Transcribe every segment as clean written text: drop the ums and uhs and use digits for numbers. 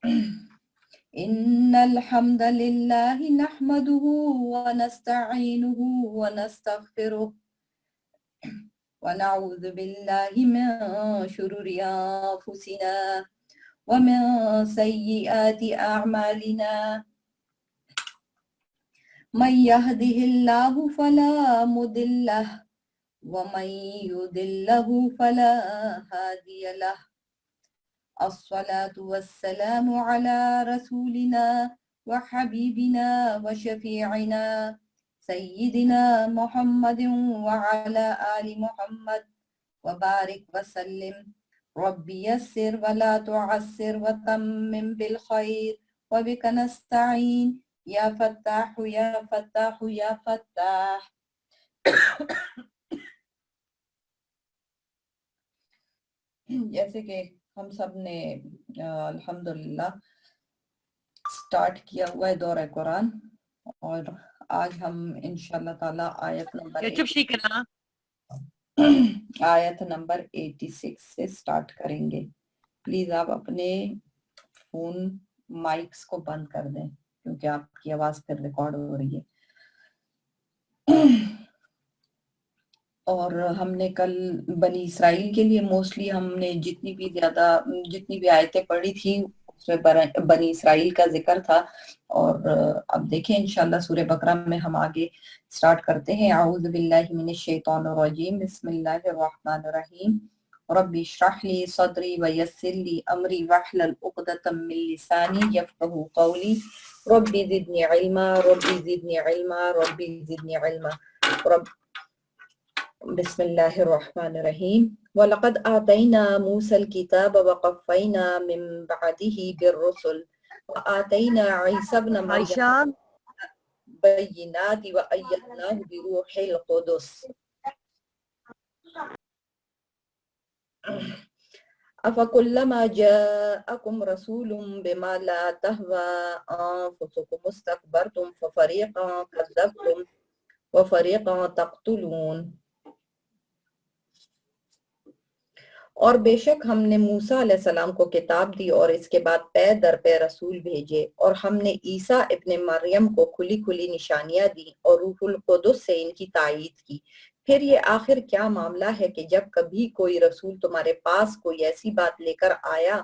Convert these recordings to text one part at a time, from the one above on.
إن الحمد لله نحمده ونستعينه ونستغفره ونعوذ بالله من شرور أنفسنا ومن سيئات أعمالنا من يهده الله فلا مضل له ومن يضلل فلا هادي له الصلاة والسلام على رسولنا وحبيبنا وشفيعنا سيدنا محمد وعلى آل محمد وبارك وسلم رب يسر ولا تعسر وتمم بالخير وبك نستعين یا فتاح یا فتاح یا فتاح. جیسے کہ ہم سب نے الحمدللہ سٹارٹ کیا ہوا ہے دورہ قرآن، اور آج ہم انشاءاللہ تعالی آیت نمبر 86 سے سٹارٹ کریں گے. پلیز آپ اپنے فون مائکس کو بند کر دیں کیونکہ آپ کی آواز پھر ریکارڈ ہو رہی ہے. اور ہم نے کل بنی اسرائیل کے لیے موسٹلی ہم نے جتنی بھی آیتیں پڑھی تھیں اس میں بنی اسرائیل کا ذکر تھا. اور اب دیکھیں انشاءاللہ سورہ بقرہ میں ہم آگے سٹارٹ کرتے ہیں. اعوذ باللہ من الشیطان الرجیم، بسم اللہ الرحمن الرحیم. رب اشرح لي صدري ويسر لي امري واحلل عقدة من لساني يفقهوا قولي رب زدني علما رب زدني علما رب زدني علما. بسم اللہ الرحمن الرحیم. وَلَقَدْ آتَيْنَا مُوسَى الْكِتَابَ وَقَفَّيْنَا مِن بَعْدِهِ بِالرُّسُلِ وَآتَيْنَا عِيسَى ابْنَ مَرْيَمَ بَيِّنَاتٍ وَأَيَّدْنَاهُ بِرُوحِ الْقُدُسِ أَفَكُلَّمَا جَاءَكُمْ رَسُولٌ بِمَا لَا تَهْوَى أَنفُسُكُمُ اسْتَكْبَرْتُمْ فَفَرِيقًا كَذَّبْتُمْ وَفَرِيقًا تَقْتُلُونَ. اور بے شک ہم نے موسیٰ علیہ السلام کو کتاب دی اور اس کے بعد پے در پے رسول بھیجے، اور ہم نے عیسیٰ ابن مریم کو کھلی کھلی نشانیاں دی اور روح القدس سے ان کی تائید کی. پھر یہ آخر کیا معاملہ ہے کہ جب کبھی کوئی رسول تمہارے پاس کوئی ایسی بات لے کر آیا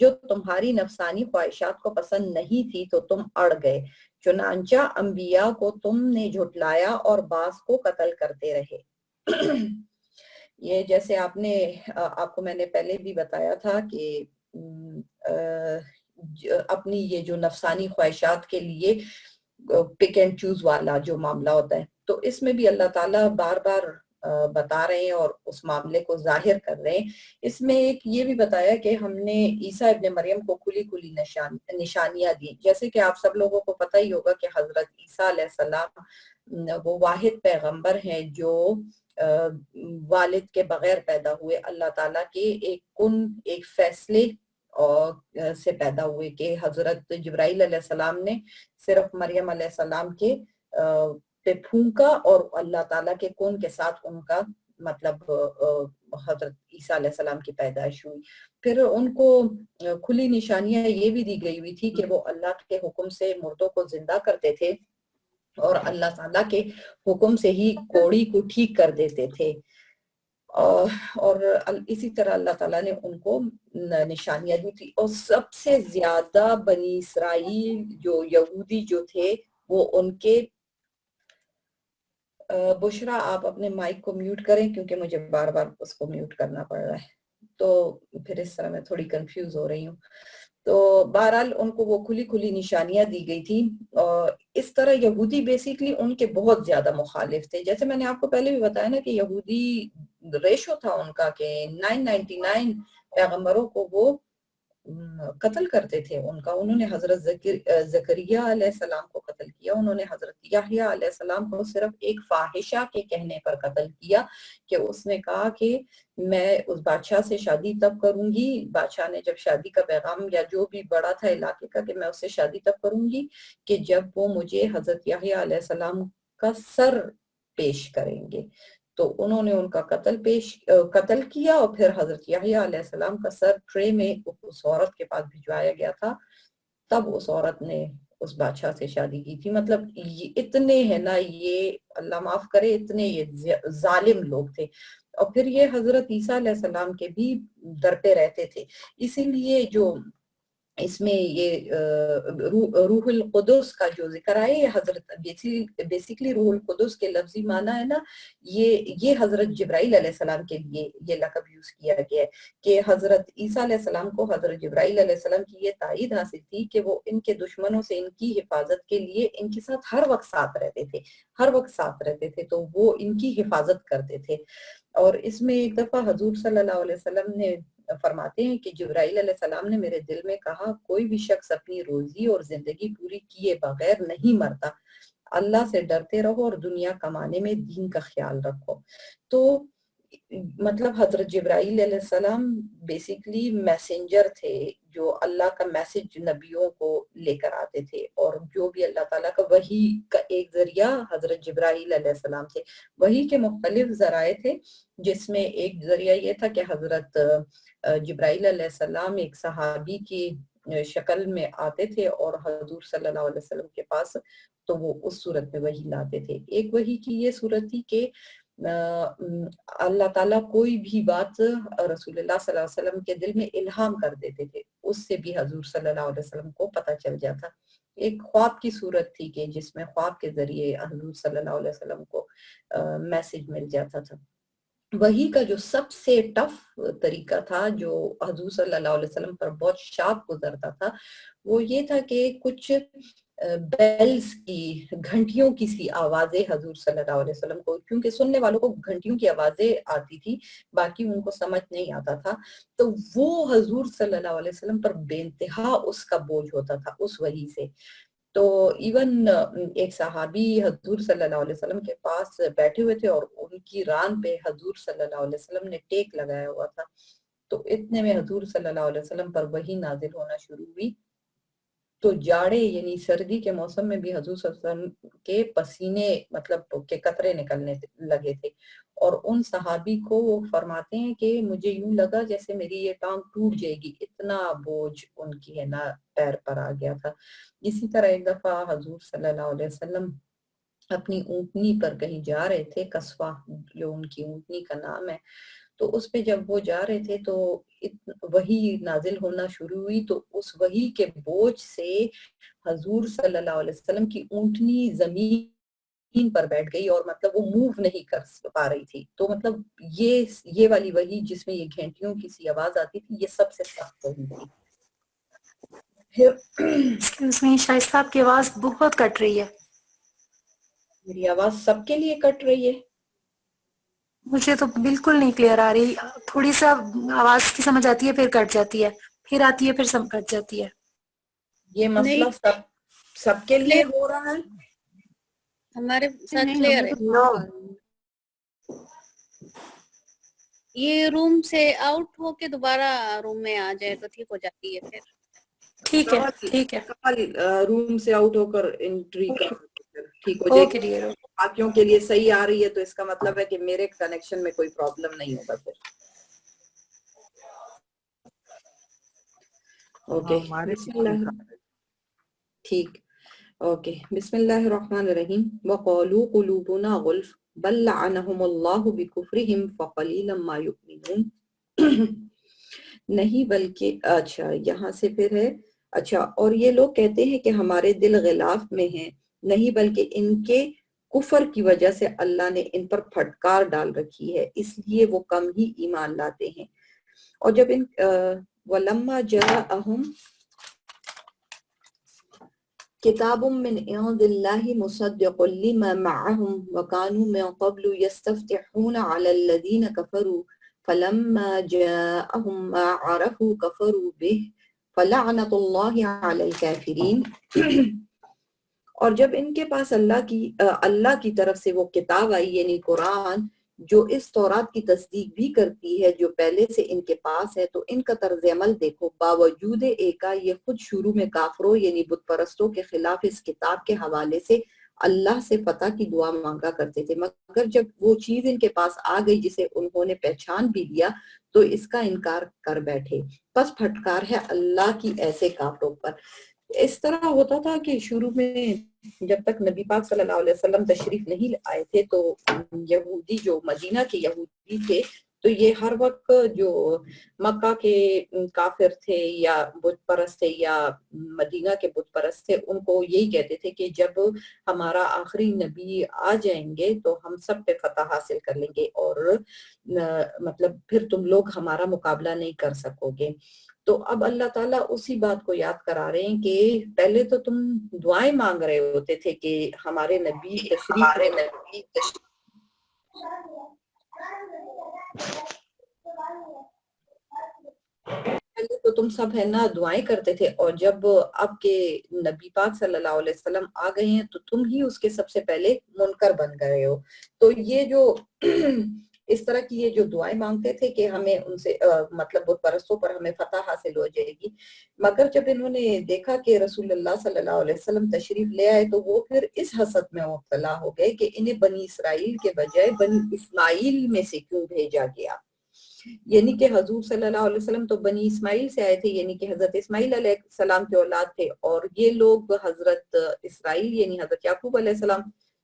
جو تمہاری نفسانی خواہشات کو پسند نہیں تھی تو تم اڑ گئے. چنانچہ انبیاء کو تم نے جھٹلایا اور بعض کو قتل کرتے رہے. یہ جیسے آپ کو میں نے پہلے بھی بتایا تھا کہ اپنی یہ جو نفسانی خواہشات کے لیے پک اینڈ چوز والا جو معاملہ ہوتا ہے، تو اس میں بھی اللہ تعالیٰ بار بار بتا رہے ہیں اور اس معاملے کو ظاہر کر رہے ہیں. اس میں ایک یہ بھی بتایا کہ ہم نے عیسیٰ ابن مریم کو کھلی کھلی نشانیاں دی. جیسے کہ آپ سب لوگوں کو پتہ ہی ہوگا کہ حضرت عیسیٰ علیہ السلام وہ واحد پیغمبر ہیں جو والد کے بغیر پیدا ہوئے، اللہ تعالیٰ کے ایک فیصلے سے پیدا ہوئے کہ حضرت جبرائیل علیہ السلام نے صرف مریم علیہ السلام کے پہ پھونکا اور اللہ تعالیٰ کے کون کے ساتھ ان کا مطلب حضرت عیسیٰ علیہ السلام کی پیدائش ہوئی. پھر ان کو کھلی نشانیاں یہ بھی دی گئی ہوئی تھی کہ وہ اللہ کے حکم سے مردوں کو زندہ کرتے تھے اور اللہ تعالیٰ کے حکم سے ہی کوڑی کو ٹھیک کر دیتے تھے. اور اسی طرح اللہ تعالیٰ نے ان کو نشانیاں دی تھی. اور سب سے زیادہ بنی اسرائیل جو یہودی جو تھے وہ ان کے بشرا آپ اپنے مائک کو میوٹ کریں کیونکہ مجھے بار بار اس کو میوٹ کرنا پڑ رہا ہے، تو پھر اس طرح میں تھوڑی کنفیوز ہو رہی ہوں. تو بہرحال ان کو وہ کھلی کھلی نشانیاں دی گئی تھی. اس طرح یہودی بیسیکلی ان کے بہت زیادہ مخالف تھے. جیسے میں نے آپ کو پہلے بھی بتایا نا کہ یہودی ریشو تھا ان کا کہ 999 پیغمبروں کو وہ قتل کرتے تھے. انہوں نے حضرت زکریا علیہ السلام کو قتل کیا، انہوں نے حضرت یحییٰ علیہ السلام کو صرف ایک فاحشہ کے کہنے پر قتل کیا کہ اس نے کہا کہ میں اس بادشاہ سے شادی تب کروں گی. بادشاہ نے جب شادی کا پیغام یا جو بھی بڑا تھا علاقے کا کہ میں اس سے شادی تب کروں گی کہ جب وہ مجھے حضرت یحییٰ علیہ السلام کا سر پیش کریں گے. تو انہوں نے ان کا قتل کیا اور پھر حضرت یحییٰ علیہ السلام کا سر ٹرے میں اس عورت کے پاس بھجوایا گیا تھا. تب اس عورت نے اس بادشاہ سے شادی کی تھی. مطلب یہ اتنے ہے نا، یہ اللہ معاف کرے، اتنے یہ ظالم لوگ تھے. اور پھر یہ حضرت عیسیٰ علیہ السلام کے بھی در پہ رہتے تھے. اسی لیے جو اس میں یہ روح القدس کا جو ذکر آئے، یہ حضرت بیسیکلی روح القدس کے لفظی معنی ہے نا، یہ حضرت جبرائیل علیہ السلام کے لیے یہ لقب یوز کیا گیا ہے کہ حضرت عیسیٰ علیہ السلام کو حضرت جبرائیل علیہ السلام کی یہ تائید حاصل تھی کہ وہ ان کے دشمنوں سے ان کی حفاظت کے لیے ان کے ساتھ ہر وقت ساتھ رہتے تھے، تو وہ ان کی حفاظت کرتے تھے. اور اس میں ایک دفعہ حضور صلی اللہ علیہ وسلم نے فرماتے ہیں کہ جبرائیل علیہ السلام نے میرے دل میں کہا، کوئی بھی شخص اپنی روزی اور زندگی پوری کیے بغیر نہیں مرتا. اللہ سے ڈرتے رہو اور دنیا کمانے میں دین کا خیال رکھو. تو مطلب حضرت جبرائیل علیہ السلام بیسیکلی میسنجر تھے جو اللہ کا میسج نبیوں کو لے کر آتے تھے، اور جو بھی اللہ تعالیٰ کا وحی کا ایک ذریعہ حضرت جبرائیل علیہ السلام تھے. وحی کے مختلف ذرائع تھے، جس میں ایک ذریعہ یہ تھا کہ حضرت جبرائیل علیہ السلام ایک صحابی کی شکل میں آتے تھے اور حضور صلی اللہ علیہ وسلم کے پاس، تو وہ اس صورت میں وحی لاتے تھے. ایک وحی کی یہ صورت تھی کہ اللہ تعالیٰ کوئی بھی بات رسول اللہ صلی اللہ علیہ وسلم کے دل میں الہام کر دیتے تھے، اس سے بھی حضور صلی اللہ علیہ وسلم کو پتہ چل جاتا. ایک خواب کی صورت تھی کہ جس میں خواب کے ذریعے حضور صلی اللہ علیہ وسلم کو میسج مل جاتا تھا. وحی کا جو سب سے ٹف طریقہ تھا، جو حضور صلی اللہ علیہ وسلم پر بہت شاپ گزرتا تھا، وہ یہ تھا کہ کچھ بیلز کی، گھنٹیوں کی سی آوازیں حضور صلی اللہ علیہ وسلم کو، کیونکہ سننے والوں کو گھنٹیوں کی آوازیں آتی تھی، باقی ان کو سمجھ نہیں آتا تھا، تو وہ حضور صلی اللہ علیہ وسلم پر بے انتہا اس کا بوجھ ہوتا تھا اس وحی سے. تو ایون ایک صحابی حضور صلی اللہ علیہ وسلم کے پاس بیٹھے ہوئے تھے اور ان کی ران پہ حضور صلی اللہ علیہ وسلم نے ٹیک لگایا ہوا تھا. تو اتنے میں حضور صلی اللہ علیہ وسلم پر وحی نازل ہونا شروع ہوئی. تو جاڑے یعنی سردی کے موسم میں بھی حضور صلی اللہ علیہ وسلم کے پسینے مطلب کے قطرے نکلنے لگے تھے، اور ان صحابی کو وہ فرماتے ہیں کہ مجھے یوں لگا جیسے میری یہ ٹانگ ٹوٹ جائے گی، اتنا بوجھ ان کی ہے نا پیر پر آ گیا تھا. اسی طرح ایک دفعہ حضور صلی اللہ علیہ وسلم اپنی اونٹنی پر کہیں جا رہے تھے، قصوہ جو ان کی اونٹنی کا نام ہے، تو اس پہ جب وہ جا رہے تھے تو وحی نازل ہونا شروع ہوئی. تو اس وحی کے بوجھ سے حضور صلی اللہ علیہ وسلم کی اونٹنی زمین پر بیٹھ گئی اور مطلب وہ موو نہیں کر پا رہی تھی. تو مطلب یہ والی وحی جس میں یہ گھنٹیوں کی سی آواز آتی تھی، یہ سب سے سخت وحی تھی. شائستہ آپ کی آواز بہت کٹ رہی ہے. میری آواز سب کے لیے کٹ رہی ہے؟ مجھے تو بالکل نہیں کلیئر آ رہی. تھوڑی سا آواز کی سمجھ آتی ہے، پھر کٹ جاتی ہے، پھر آتی ہے، پھر کٹ جاتی ہے. یہ مسئلہ سب کے لیے ہو رہا ہے؟ ہمارے ساتھ کلیئر ہے. یہ روم سے آؤٹ ہو کے دوبارہ روم میں آ جائے تو ٹھیک ہو جاتی ہے. پھر ٹھیک ہے روم سے آؤٹ ہو کر انٹری کر ٹھیک ہو جائے گی. باقیوں کے لیے صحیح آ رہی ہے تو اس کا مطلب ہے کہ میرے کنیکشن میں کوئی پرابلم نہیں ہوگا. پھر اوکے ٹھیک. اوکے، بسم اللہ الرحمن الرحیم. وقالوا قلوبنا غلف بل لعنهم اللہ بکفرهم فقلیلا ما یؤمنون. نہیں بلکہ اچھا یہاں سے پھر ہے اچھا، اور یہ لوگ کہتے ہیں کہ ہمارے دل غلاف میں ہیں، نہیں بلکہ ان کے کفر کی وجہ سے اللہ نے ان پر پھٹکار ڈال رکھی ہے، اس لیے وہ کم ہی ایمان لاتے ہیں. اور جب ان وَلَمَّا جَاءَهُمْ کتاب من عند اللہ مصدق لما معهم وكانوا من قبل يستفتحون على الذين كفروا فلما جاءهم ما عرفوا كفروا به فلعنة الله على الكافرين. اور جب ان کے پاس اللہ کی طرف سے وہ کتاب آئی یعنی قرآن، جو اس تورات کی تصدیق بھی کرتی ہے جو پہلے سے ان کے پاس ہے، تو ان کا طرز عمل دیکھو. باوجود ایکا یہ خود شروع میں کافروں یعنی بت پرستوں کے خلاف اس کتاب کے حوالے سے اللہ سے فتح کی دعا مانگا کرتے تھے، مگر جب وہ چیز ان کے پاس آ گئی جسے انہوں نے پہچان بھی لیا تو اس کا انکار کر بیٹھے، پس پھٹکار ہے اللہ کی ایسے کافروں پر۔ اس طرح ہوتا تھا کہ شروع میں جب تک نبی پاک صلی اللہ علیہ وسلم تشریف نہیں آئے تھے تو یہودی جو مدینہ کے یہودی تھے تو یہ ہر وقت جو مکہ کے کافر تھے یا بت پرست تھے یا مدینہ کے بت پرست تھے، ان کو یہی کہتے تھے کہ جب ہمارا آخری نبی آ جائیں گے تو ہم سب پہ فتح حاصل کر لیں گے اور مطلب پھر تم لوگ ہمارا مقابلہ نہیں کر سکو گے۔ تو اب اللہ تعالیٰ اسی بات کو یاد کرا رہے ہیں کہ پہلے تو تم دعائیں مانگ رہے ہوتے تھے کہ ہمارے نبی تشریف پہلے تو تم سب ہے نا دعائیں کرتے تھے، اور جب اب کے نبی پاک صلی اللہ علیہ وسلم آ گئے ہیں تو تم ہی اس کے سب سے پہلے منکر بن گئے ہو۔ تو یہ جو اس طرح کی یہ جو دعائیں مانگتے تھے کہ ہمیں ان سے مطلب بت پرستوں پر ہمیں فتح حاصل ہو جائے گی، مگر جب انہوں نے دیکھا کہ رسول اللہ صلی اللہ علیہ وسلم تشریف لے آئے تو وہ پھر اس حسد میں مبتلا ہو گئے کہ انہیں بنی اسرائیل کے بجائے بنی اسماعیل میں سے کیوں بھیجا گیا، یعنی کہ حضور صلی اللہ علیہ وسلم تو بنی اسماعیل سے آئے تھے، یعنی کہ حضرت اسماعیل علیہ السلام کے اولاد تھے، اور یہ لوگ حضرت اسرائیل یعنی حضرت یعقوب علیہ السلام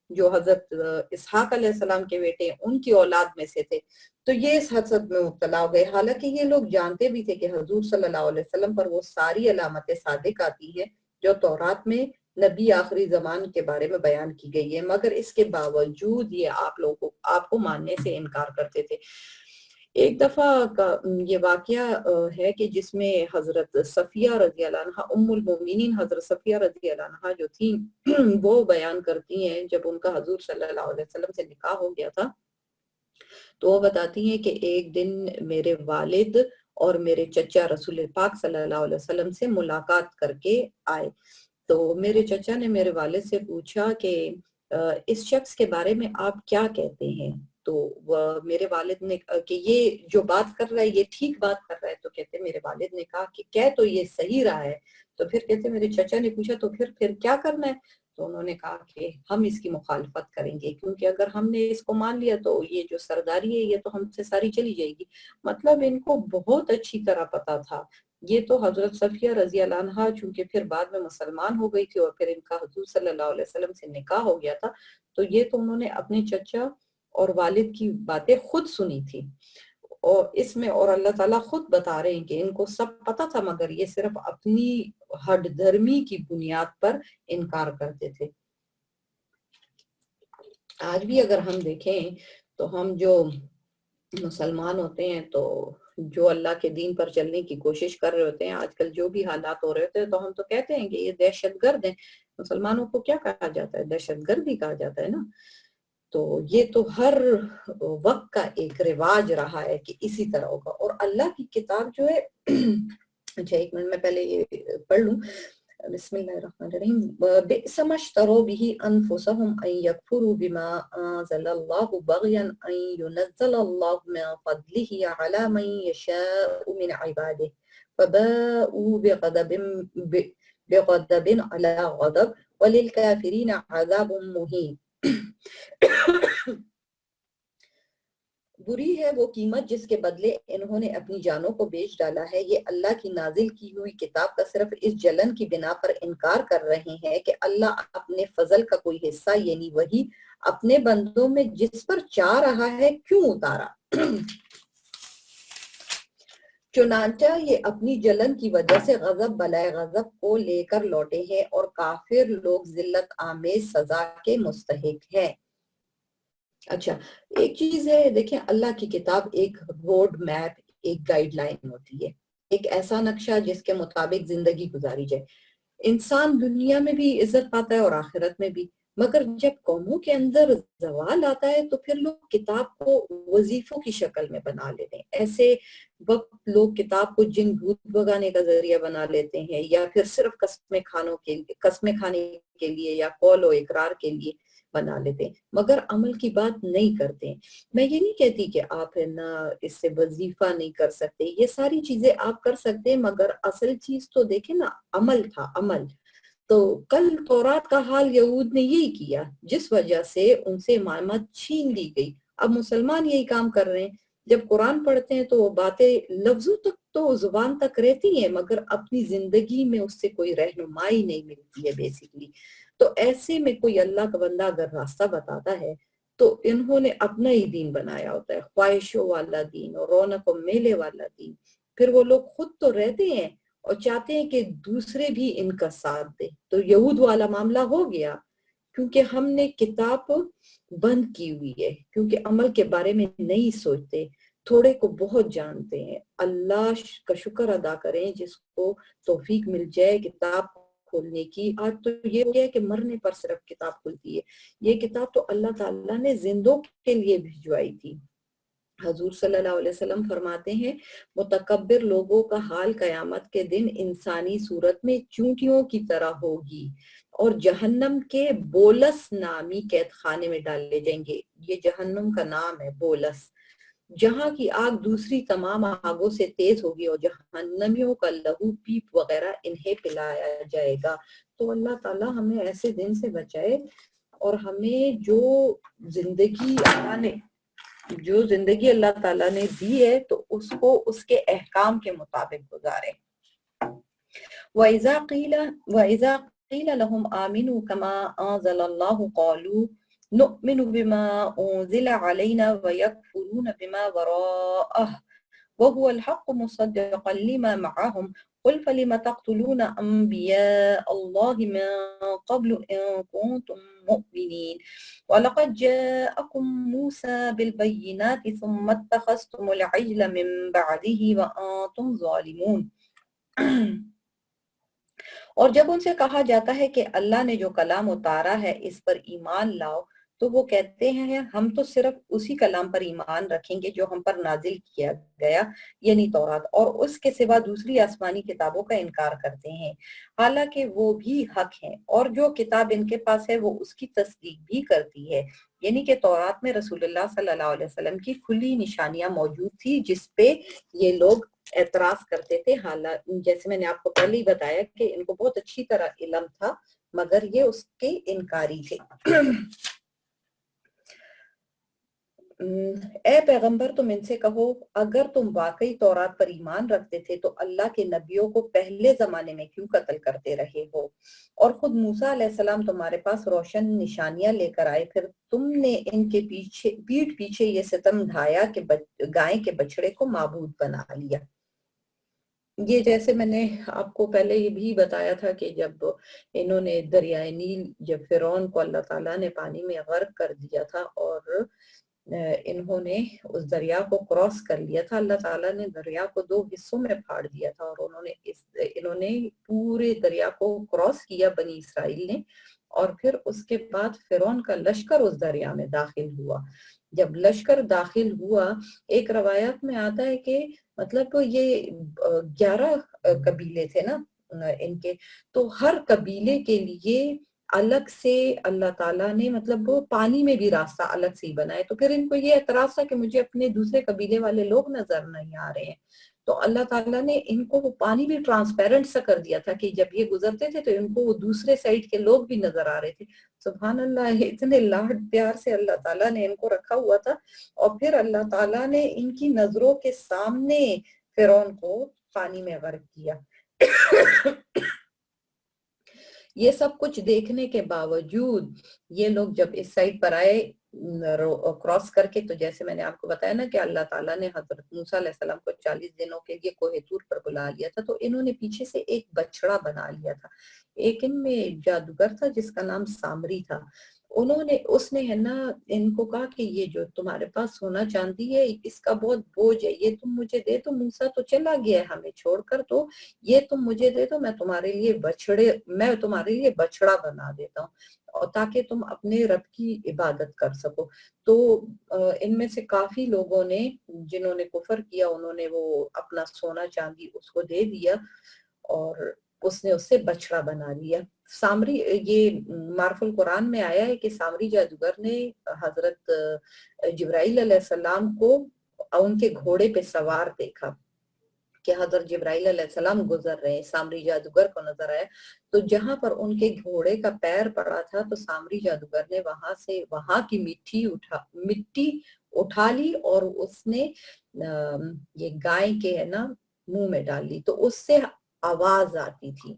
جو حضرت اسحاق علیہ السلام کے بیٹے ان کی اولاد میں سے تھے۔ تو یہ اس حسد میں مبتلا ہو گئے، حالانکہ یہ لوگ جانتے بھی تھے کہ حضور صلی اللہ علیہ وسلم پر وہ ساری علامت صادق آتی ہے جو تورات میں نبی آخری زمان کے بارے میں بیان کی گئی ہے، مگر اس کے باوجود یہ آپ کو ماننے سے انکار کرتے تھے۔ ایک دفعہ کا یہ واقعہ ہے کہ جس میں حضرت صفیہ رضی اللہ عنہ ام المومنین حضرت صفیہ رضی اللہ عنہ جو تھیں وہ بیان کرتی ہیں جب ان کا حضور صلی اللہ علیہ وسلم سے نکاح ہو گیا تھا تو وہ بتاتی ہیں کہ ایک دن میرے والد اور میرے چچا رسول پاک صلی اللہ علیہ وسلم سے ملاقات کر کے آئے، تو میرے چچا نے میرے والد سے پوچھا کہ اس شخص کے بارے میں آپ کیا کہتے ہیں، تو میرے والد نے کہ یہ جو بات کر رہا ہے یہ ٹھیک بات کر رہا ہے، تو کہتے میرے والد نے کہا کہ کہہ تو یہ صحیح رہا ہے، تو پھر کہتے میرے چچا نے پوچھا تو پھر کیا کرنا ہے، تو انہوں نے کہا کہ ہم اس کی مخالفت کریں گے، کیونکہ اگر ہم نے اس کو مان لیا تو یہ جو سرداری ہے یہ تو ہم سے ساری چلی جائے گی۔ مطلب ان کو بہت اچھی طرح پتا تھا، یہ تو حضرت صفیہ رضی اللہ عنہ چونکہ پھر بعد میں مسلمان ہو گئی تھی اور پھر ان کا حضور صلی اللہ علیہ وسلم سے نکاح ہو گیا تھا، تو یہ تو انہوں نے اپنے چچا اور والد کی باتیں خود سنی تھی، اور اس میں اور اللہ تعالیٰ خود بتا رہے ہیں کہ ان کو سب پتا تھا مگر یہ صرف اپنی ہٹ دھرمی کی بنیاد پر انکار کرتے تھے۔ آج بھی اگر ہم دیکھیں تو ہم جو مسلمان ہوتے ہیں تو جو اللہ کے دین پر چلنے کی کوشش کر رہے ہوتے ہیں، آج کل جو بھی حالات ہو رہے ہوتے ہیں تو ہم تو کہتے ہیں کہ یہ دہشت گرد ہیں، مسلمانوں کو کیا کہا جاتا ہے، دہشت گرد ہی کہا جاتا ہے نا۔ تو یہ تو ہر وقت کا ایک رواج رہا ہے کہ اسی طرح ہوگا، اور اللہ کی کتاب جو ہے اچھا ایک منٹ میں پہلے یہ پڑھ لوں، بسم اللہ الرحمن الرحیم۔ بئس ما اشتروا به انفسهم ان يكفروا بما انزل الله بغيا ان ينزل الله من فضله على من يشاء من عباده فباءوا بغضب على غضب وللكافرين عذاب مهين۔ بری ہے وہ قیمت جس کے بدلے انہوں نے اپنی جانوں کو بیچ ڈالا ہے، یہ اللہ کی نازل کی ہوئی کتاب کا صرف اس جلن کی بنا پر انکار کر رہے ہیں کہ اللہ اپنے فضل کا کوئی حصہ یعنی وہی اپنے بندوں میں جس پر چاہ رہا ہے کیوں اتارا۔ چنانچہ یہ اپنی جلن کی وجہ سے غضب بلائے غضب کو لے کر لوٹے ہیں اور کافر لوگ ذلت آمیز سزا کے مستحق ہیں۔ اچھا ایک چیز ہے، دیکھیں اللہ کی کتاب ایک روڈ میپ، ایک گائیڈ لائن ہوتی ہے، ایک ایسا نقشہ جس کے مطابق زندگی گزاری جائے۔ انسان دنیا میں بھی عزت پاتا ہے اور آخرت میں بھی، مگر جب قوموں کے اندر زوال آتا ہے تو پھر لوگ کتاب کو وظیفوں کی شکل میں بنا لیتے ہیں۔ ایسے وقت لوگ کتاب کو جن بھوت بھگانے کا ذریعہ بنا لیتے ہیں، یا پھر صرف قسمیں کھانے کے لیے یا قول و اقرار کے لیے بنا لیتے ہیں، مگر عمل کی بات نہیں کرتے ہیں۔ میں یہ نہیں کہتی کہ آپ ہے نا اس سے وظیفہ نہیں کر سکتے، یہ ساری چیزیں آپ کر سکتے ہیں، مگر اصل چیز تو دیکھیں نا عمل تھا، عمل تو کل تورات کا حال یہود نے یہی کیا جس وجہ سے ان سے امامت چھین لی گئی. اب مسلمان یہی کام کر رہے ہیں. جب قرآن پڑھتے ہیں تو وہ باتیں لفظوں تک تو زبان تک رہتی ہیں مگر اپنی زندگی میں اس سے کوئی رہنمائی نہیں ملتی ہے بیسیکلی. تو ایسے میں کوئی اللہ کا بندہ اگر راستہ بتاتا ہے تو انہوں نے اپنا ہی دین بنایا ہوتا ہے, خواہشوں والا دین اور رونق و میلے والا دین. پھر وہ لوگ خود تو رہتے ہیں اور چاہتے ہیں کہ دوسرے بھی ان کا ساتھ دے. تو یہود والا معاملہ ہو گیا کیونکہ ہم نے کتاب بند کی ہوئی ہے, کیونکہ عمل کے بارے میں نہیں سوچتے, تھوڑے کو بہت جانتے ہیں. اللہ کا شکر ادا کریں جس کو توفیق مل جائے کتاب کھولنے کی. آج تو یہ ہو گیا کہ مرنے پر صرف کتاب کھلتی ہے. یہ کتاب تو اللہ تعالیٰ نے زندوں کے لیے بھجوائی تھی. حضور صلی اللہ علیہ وسلم فرماتے ہیں متکبر لوگوں کا حال قیامت کے دن انسانی صورت میں چونٹیوں کی طرح ہوگی اور جہنم کے بولس نامی قید خانے میں ڈالے جائیں گے. یہ جہنم کا نام ہے بولس, جہاں کی آگ دوسری تمام آگوں سے تیز ہوگی اور جہنمیوں کا لہو پیپ وغیرہ انہیں پلایا جائے گا. تو اللہ تعالیٰ ہمیں ایسے دن سے بچائے اور ہمیں جو زندگی اللہ تعالیٰ نے دی ہے تو اس کو اس کے احکام کے مطابق گزارے. وَإِذَا قِيلَ لَهُمْ آمِنُوا كَمَا أَنزَلَ اللَّهُ قَالُوا نُؤْمِنُ بِمَا أُنزِلَ عَلَيْنَا وَيَكْفُرُونَ بِمَا وَرَاءَهُ وَهُوَ الْحَقُّ مُصَدِّقًا لِمَا مَعَهُمْ قُلْ فَلِمَ تَقْتُلُونَ أَنبِيَاءَ اللَّهِ مِن قَبْلُ إِن كُنتُم مُؤْمِنِينَ وَلَقَدْ جَاءَكُم مُوسَى بِالْبَيِّنَاتِ ثُمَّ اتَّخَذْتُمُ الْعِجْلَ مِن بَعْدِهِ وَأَنتُمْ ظَالِمُونَ. اور جب ان سے کہا جاتا ہے کہ اللہ نے جو کلام اتارا ہے اس پر ایمان لاؤ تو وہ کہتے ہیں ہم تو صرف اسی کلام پر ایمان رکھیں گے جو ہم پر نازل کیا گیا یعنی تورات, اور اس کے سوا دوسری آسمانی کتابوں کا انکار کرتے ہیں حالانکہ وہ بھی حق ہیں, اور جو کتاب ان کے پاس ہے وہ اس کی تصدیق بھی کرتی ہے. یعنی کہ تورات میں رسول اللہ صلی اللہ علیہ وسلم کی کھلی نشانیاں موجود تھی جس پہ یہ لوگ اعتراض کرتے تھے. حالانکہ جیسے میں نے آپ کو پہلے ہی بتایا کہ ان کو بہت اچھی طرح علم تھا مگر یہ اس کے انکاری تھے. اے پیغمبر تم ان سے کہو اگر تم واقعی تورات پر ایمان رکھتے تھے تو اللہ کے نبیوں کو پہلے زمانے میں کیوں قتل کرتے رہے ہو, اور خود موسیٰ علیہ السلام تمہارے پاس روشن نشانیاں لے کر آئے, پھر تم نے ان کے پیٹھ پیچھے یہ ستم ڈھایا کہ گائے کے بچڑے کو معبود بنا لیا. یہ جیسے میں نے آپ کو پہلے یہ بھی بتایا تھا کہ جب انہوں نے دریائے نیل, جب فرعون کو اللہ تعالیٰ نے پانی میں غرق کر دیا تھا اور انہوں نے اس دریا کو کراس کر لیا تھا, اللہ تعالیٰ نے دریا کو 2 حصوں میں پھاڑ دیا تھا اور انہوں نے پورے دریا کو کراس کیا بنی اسرائیل نے, اور پھر اس کے بعد فرعون کا لشکر اس دریا میں داخل ہوا. جب لشکر داخل ہوا ایک روایت میں آتا ہے کہ مطلب یہ 11 قبیلے تھے نا ان کے, تو ہر قبیلے کے لیے الگ سے اللہ تعالیٰ نے مطلب وہ پانی میں بھی راستہ الگ سے ہی بنائے. تو پھر ان کو یہ اعتراض تھا کہ مجھے اپنے دوسرے قبیلے والے لوگ نظر نہیں آ رہے ہیں, تو اللہ تعالیٰ نے ان کو وہ پانی بھی ٹرانسپیرنٹ سا کر دیا تھا کہ جب یہ گزرتے تھے تو ان کو وہ دوسرے سائڈ کے لوگ بھی نظر آ رہے تھے. سبحان اللہ, اتنے لاڈ پیار سے اللہ تعالیٰ نے ان کو رکھا ہوا تھا, اور پھر اللہ تعالیٰ نے ان کی نظروں کے سامنے فرعون کو پانی میں غرق کیا. یہ سب کچھ دیکھنے کے باوجود یہ لوگ جب اس سائٹ پر آئے کراس کر کے, تو جیسے میں نے آپ کو بتایا نا کہ اللہ تعالیٰ نے حضرت موسیٰ علیہ السلام کو 40 دنوں کے لیے کوہ طور پر بلا لیا تھا, تو انہوں نے پیچھے سے ایک بچڑا بنا لیا تھا. ایک ان میں جادوگر تھا جس کا نام سامری تھا. اس نے ہے نا ان کو کہا کہ یہ جو تمہارے پاس سونا چاندی ہے اس کا بہت بوجھ ہے, یہ تم مجھے دے. تو موسیٰ تو چلا گیا ہے ہمیں چھوڑ کر, تو یہ تم مجھے دے دو, میں تمہارے لیے بچڑا بنا دیتا ہوں اور تاکہ تم اپنے رب کی عبادت کر سکو. تو ان میں سے کافی لوگوں نے جنہوں نے کفر کیا انہوں نے وہ اپنا سونا چاندی اس کو دے دیا اور اس نے اس سے بچڑا بنا لیا. سامری, یہ معرف القرآن میں آیا ہے کہ سامری جادوگر نے حضرت جبرائیل علیہ السلام کو ان کے گھوڑے پہ سوار دیکھا, کہ حضرت جبرائیل علیہ السلام گزر رہے ہیں، سامری جادوگر کو نظر آیا، تو جہاں پر ان کے گھوڑے کا پیر پڑا تھا تو سامری جادوگر نے وہاں کی مٹی اٹھا لی اور اس نے یہ گائے کے ہے نا منہ میں ڈال لی، تو اس سے آواز آتی تھی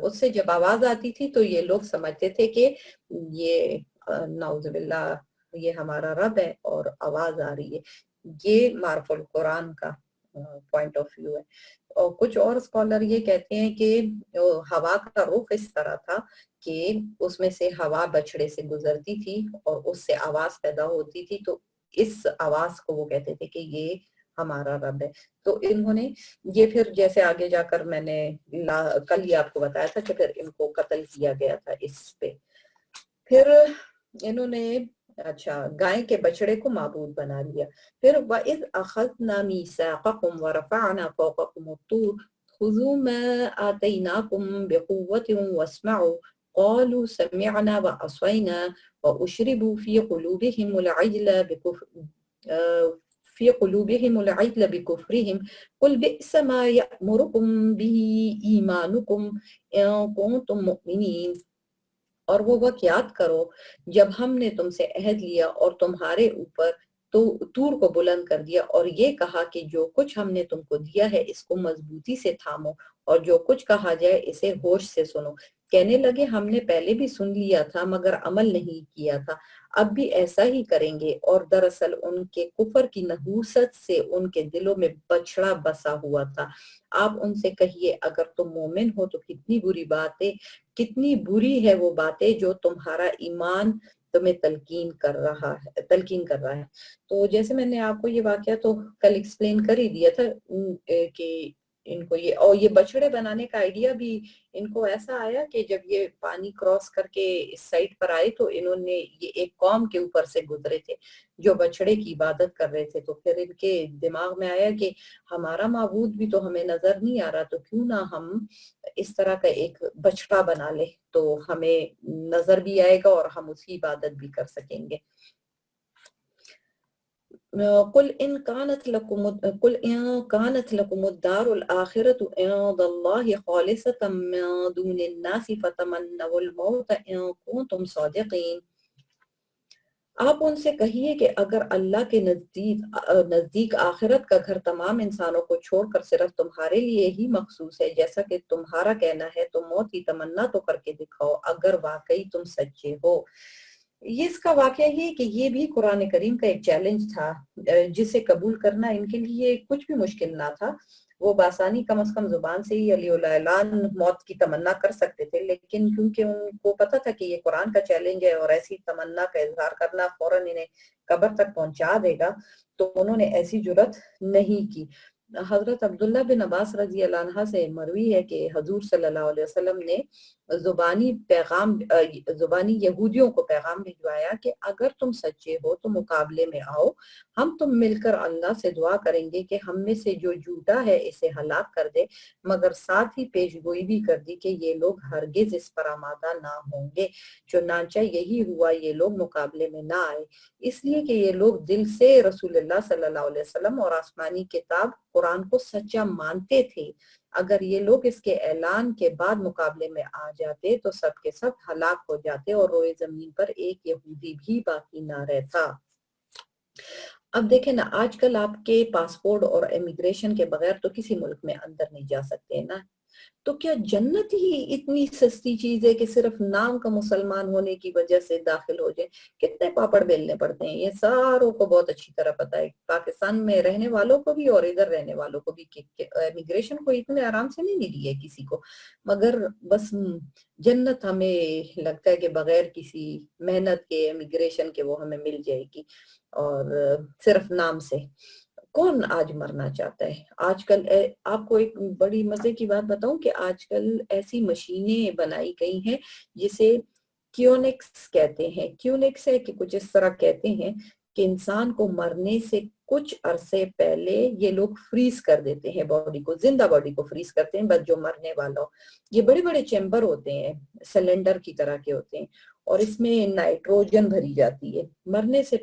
اس سے جب آواز آتی تھی تو یہ لوگ سمجھتے تھے کہ یہ نعوذ باللہ یہ ہمارا رب ہے اور آواز آ رہی ہے۔ یہ معرف القرآن کا پوائنٹ آف ویو ہے۔ اور کچھ اور اسکالر یہ کہتے ہیں کہ ہوا کا رخ اس طرح تھا کہ اس میں سے ہوا بچڑے سے گزرتی تھی اور اس سے آواز پیدا ہوتی تھی، تو اس آواز کو وہ کہتے تھے کہ یہ ہمارا رب ہے۔ تو انہوں نے یہ پھر جیسے آگے جا کر میں نے کل یہ آپ کو بتایا تھا کہ پھر ان کو قتل کیا گیا تھا اس پہ۔ پھر انہوں نے اچھا گائے کے بچڑے کو معبود بنا لیا۔ پھر وَإِذْ أَخَذْنَا مِيثَاقَكُمْ وَرَفَعْنَا فَوْقَكُمُ الطُّورَ خُذُوا مَا آتَيْنَاكُمْ بِقُوَّةٍ وَاسْمَعُوا قَالُوا سَمِعْنَا وَعَصَيْنَا وَأُشْرِبُوا فِي قُلُوبِهِمُ الْعِجْلَ بِكُفْرِهِمْ قُلْ بِئْسَ مَا يَأْمُرُكُمْ بِهِ إِيمَانُكُمْ إِن كُنتُم مُؤْمِنِينَ۔ اور وہ وقت یاد کرو جب ہم نے تم سے عہد لیا اور تمہارے اوپر تو طور کو بلند کر دیا اور یہ کہا کہ جو کچھ ہم نے تم کو دیا ہے اس کو مضبوطی سے تھامو اور جو کچھ کہا جائے اسے ہوش سے سنو۔ کہنے لگے ہم نے پہلے بھی سن لیا تھا مگر عمل نہیں کیا تھا، اب بھی ایسا ہی کریں گے۔ اور دراصل ان کے کفر کی نحوست سے ان کے دلوں میں بچڑا بسا ہوا تھا۔ آپ ان سے کہیے اگر تم مومن ہو تو کتنی بری ہے وہ باتیں جو تمہارا ایمان تمہیں تلقین کر رہا ہے۔ تو جیسے میں نے آپ کو یہ واقعہ تو کل ایکسپلین کر ہی دیا تھا کہ ان کو یہ بچڑے بنانے کا آئیڈیا بھی ان کو ایسا آیا کہ جب یہ پانی کراس کر کے اس سائٹ پر آئے تو انہوں نے یہ ایک قوم کے اوپر سے گزرے تھے جو بچڑے کی عبادت کر رہے تھے، تو پھر ان کے دماغ میں آیا کہ ہمارا معبود بھی تو ہمیں نظر نہیں آ رہا، تو کیوں نہ ہم اس طرح کا ایک بچڑا بنا لے تو ہمیں نظر بھی آئے گا اور ہم اس کی عبادت بھی کر سکیں گے۔ قل ان كانت لكم الدار الآخرة عند الله خالصة من دون الناس فتمنوا الموت ان كنتم صادقين۔ آپ ان سے کہیے کہ اگر اللہ کے نزدیک آخرت کا گھر تمام انسانوں کو چھوڑ کر صرف تمہارے لیے ہی مخصوص ہے جیسا کہ تمہارا کہنا ہے تو موت کی تمنا تو کر کے دکھاؤ اگر واقعی تم سچے ہو۔ یہ اس کا واقعہ یہ کہ یہ بھی قرآن کریم کا ایک چیلنج تھا جسے قبول کرنا ان کے لیے کچھ بھی مشکل نہ تھا۔ وہ بآسانی کم از کم زبان سے ہی علی الاعلان موت کی تمنا کر سکتے تھے، لیکن کیونکہ ان کو پتا تھا کہ یہ قرآن کا چیلنج ہے اور ایسی تمنا کا اظہار کرنا فوراً انہیں قبر تک پہنچا دے گا تو انہوں نے ایسی جرات نہیں کی۔ حضرت عبداللہ بن عباس رضی اللہ عنہ سے مروی ہے کہ حضور صلی اللہ علیہ وسلم نے زبانی یہودیوں کو پیغام بھجوایا کہ اگر تم سچے ہو تو مقابلے میں آؤ، ہم تم مل کر اللہ سے دعا کریں گے کہ ہم میں سے جو جھوٹا ہے اسے ہلاک کر دے، مگر ساتھ ہی پیش گوئی بھی کر دی کہ یہ لوگ ہرگز اس پر آمادہ نہ ہوں گے۔ چنانچہ یہی ہوا، یہ لوگ مقابلے میں نہ آئے، اس لیے کہ یہ لوگ دل سے رسول اللہ صلی اللہ علیہ وسلم اور آسمانی کتاب قرآن کو سچا مانتے تھے۔ اگر یہ لوگ اس کے اعلان کے بعد مقابلے میں آ جاتے تو سب کے سب ہلاک ہو جاتے اور روئے زمین پر ایک یہودی بھی باقی نہ رہتا۔ اب دیکھیں نا، آج کل آپ کے پاسپورٹ اور امیگریشن کے بغیر تو کسی ملک میں اندر نہیں جا سکتے نا، تو کیا جنت ہی اتنی سستی چیز ہے کہ صرف نام کا مسلمان ہونے کی وجہ سے داخل ہو جائے؟ کتنے پاپڑ بیلنے پڑتے ہیں، یہ ساروں کو بہت اچھی طرح پتا ہے، پاکستان میں رہنے والوں کو بھی اور ادھر رہنے والوں کو بھی، کہ امیگریشن کو اتنے آرام سے نہیں ملی ہے کسی کو، مگر بس جنت ہمیں لگتا ہے کہ بغیر کسی محنت کے امیگریشن کے وہ ہمیں مل جائے گی، اور صرف نام سے۔ کون آج مرنا چاہتا ہے؟ آج کل آپ کو ایک بڑی مزے کی بات بتاؤں کہ آج کل ایسی مشینیں بنائی گئی ہیں جسے کیونکس کہتے ہیں۔ کیونکس ہے کہ کچھ اس طرح کہتے ہیں کہ انسان کو مرنے سے کچھ عرصے پہلے یہ لوگ فریز کر دیتے ہیں باڈی کو، زندہ باڈی کو فریز کرتے ہیں، بس جو مرنے والا ہو۔ یہ بڑے بڑے چیمبر ہوتے ہیں، سلنڈر کی طرح کے ہوتے ہیں، اور اس میں نائٹروجن بھری جاتی ہے۔ مرنے سے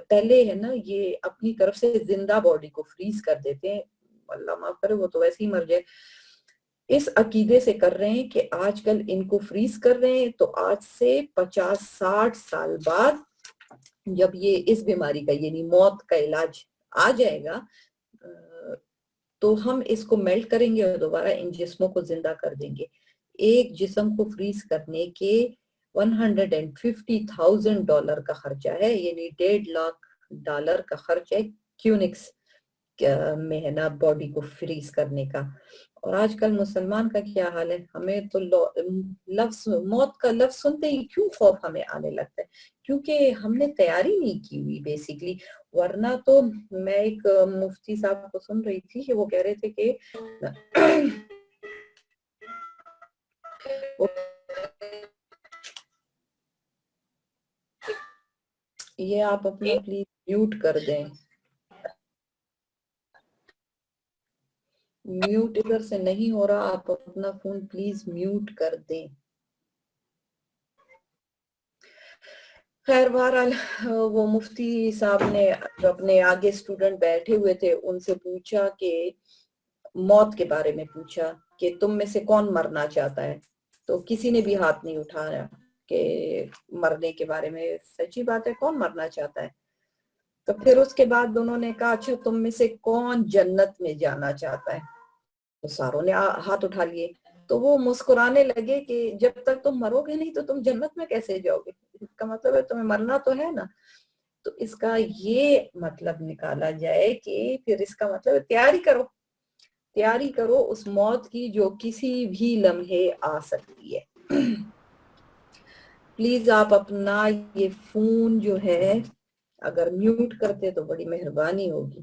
پہلے ہے نا، یہ اپنی طرف سے زندہ باڈی کو فریز کر دیتے ہیں اللہ معاف کرے وہ تو ویسے ہی مر جائے. اس عقیدے سے کر رہے ہیں کہ آج کل ان کو فریز کر رہے ہیں تو آج سے 50-60 سال بعد جب یہ اس بیماری کا یعنی موت کا علاج آ جائے گا تو ہم اس کو میلٹ کریں گے اور دوبارہ ان جسموں کو زندہ کر دیں گے. ایک جسم کو فریز کرنے کے $150,000 کا خرچہ ہے, یعنی $1.5 لاکھ کا خرچ ہے کیونکس میں ہے نا باڈی کو فریز کرنے کا. اور آج کل مسلمان کا کیا حال ہے, ہمیں تو موت کا لفظ سنتے ہی کیوں خوف ہمیں آنے لگتا ہے, کیونکہ ہم نے تیاری نہیں کی ہوئی بیسیکلی. ورنہ تو میں ایک مفتی صاحب کو سن رہی تھی کہ وہ کہہ رہے تھے کہ یہ آپ اپنا پلیز میوٹ کر دیں, میوٹ ادھر سے نہیں ہو رہا, آپ اپنا فون پلیز میوٹ کر دیں. خیر بہرحال وہ مفتی صاحب نے جو اپنے آگے اسٹوڈنٹ بیٹھے ہوئے تھے ان سے پوچھا کہ موت کے بارے میں پوچھا کہ تم میں سے کون مرنا چاہتا ہے, تو کسی نے بھی ہاتھ نہیں اٹھایا کہ مرنے کے بارے میں. سچی بات ہے, کون مرنا چاہتا ہے؟ تو پھر اس کے بعد انہوں نے کہا اچھا تم میں سے کون جنت میں جانا چاہتا ہے, تو ساروں نے ہاتھ اٹھا لیے. تو وہ مسکرانے لگے کہ جب تک تم مرو گے نہیں تو تم جنت میں کیسے جاؤ گے, اس کا مطلب ہے تمہیں مرنا تو ہے نا. تو اس کا یہ مطلب نکالا جائے کہ پھر اس کا مطلب ہے تیاری کرو اس موت کی جو کسی بھی لمحے آ سکتی ہے. پلیز آپ اپنا یہ فون جو ہے اگر میوٹ کرتے تو بڑی مہربانی ہوگی.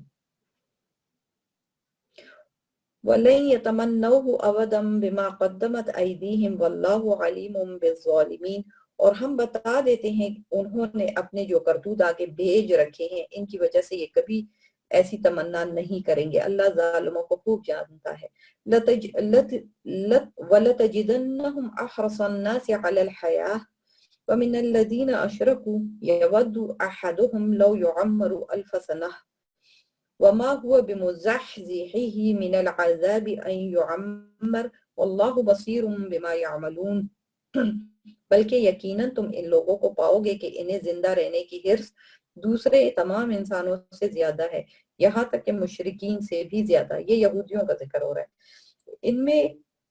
وَلَن يَتَمَنَّوْهُ أَبَدًا بِمَا قَدَّمَتْ أَيْدِيهِمْ وَاللَّهُ عَلِيمٌ بِالظَّالِمِينَ. اور ہم بتا دیتے ہیں انہوں نے اپنے جو کرتوت آگے بھیج رکھے ہیں ان کی وجہ سے یہ کبھی ایسی تمنا نہیں کریں گے, اللہ ظالموں کو خوب جانتا ہے. وَلَتَجِدَنَّهُمْ أَحْرَصَ النَّاسِ عَلَى الْحَيَاةِ وَمِنَ الَّذِينَ أَشْرَكُوا يَوَدُّ أَحَدُهُمْ لَوْ يُعَمَّرُ أَلْفَ سَنَةٍ وما هو بمزحزحه من العذاب ان يعمر والله بصير بما يعملون. بلکہ یقیناً تم ان لوگوں کو پاؤ گے کہ انہیں زندہ رہنے کی حرص دوسرے تمام انسانوں سے زیادہ ہے, یہاں تک کہ مشرکین سے بھی زیادہ. یہ یہودیوں کا ذکر ہو رہا ہے.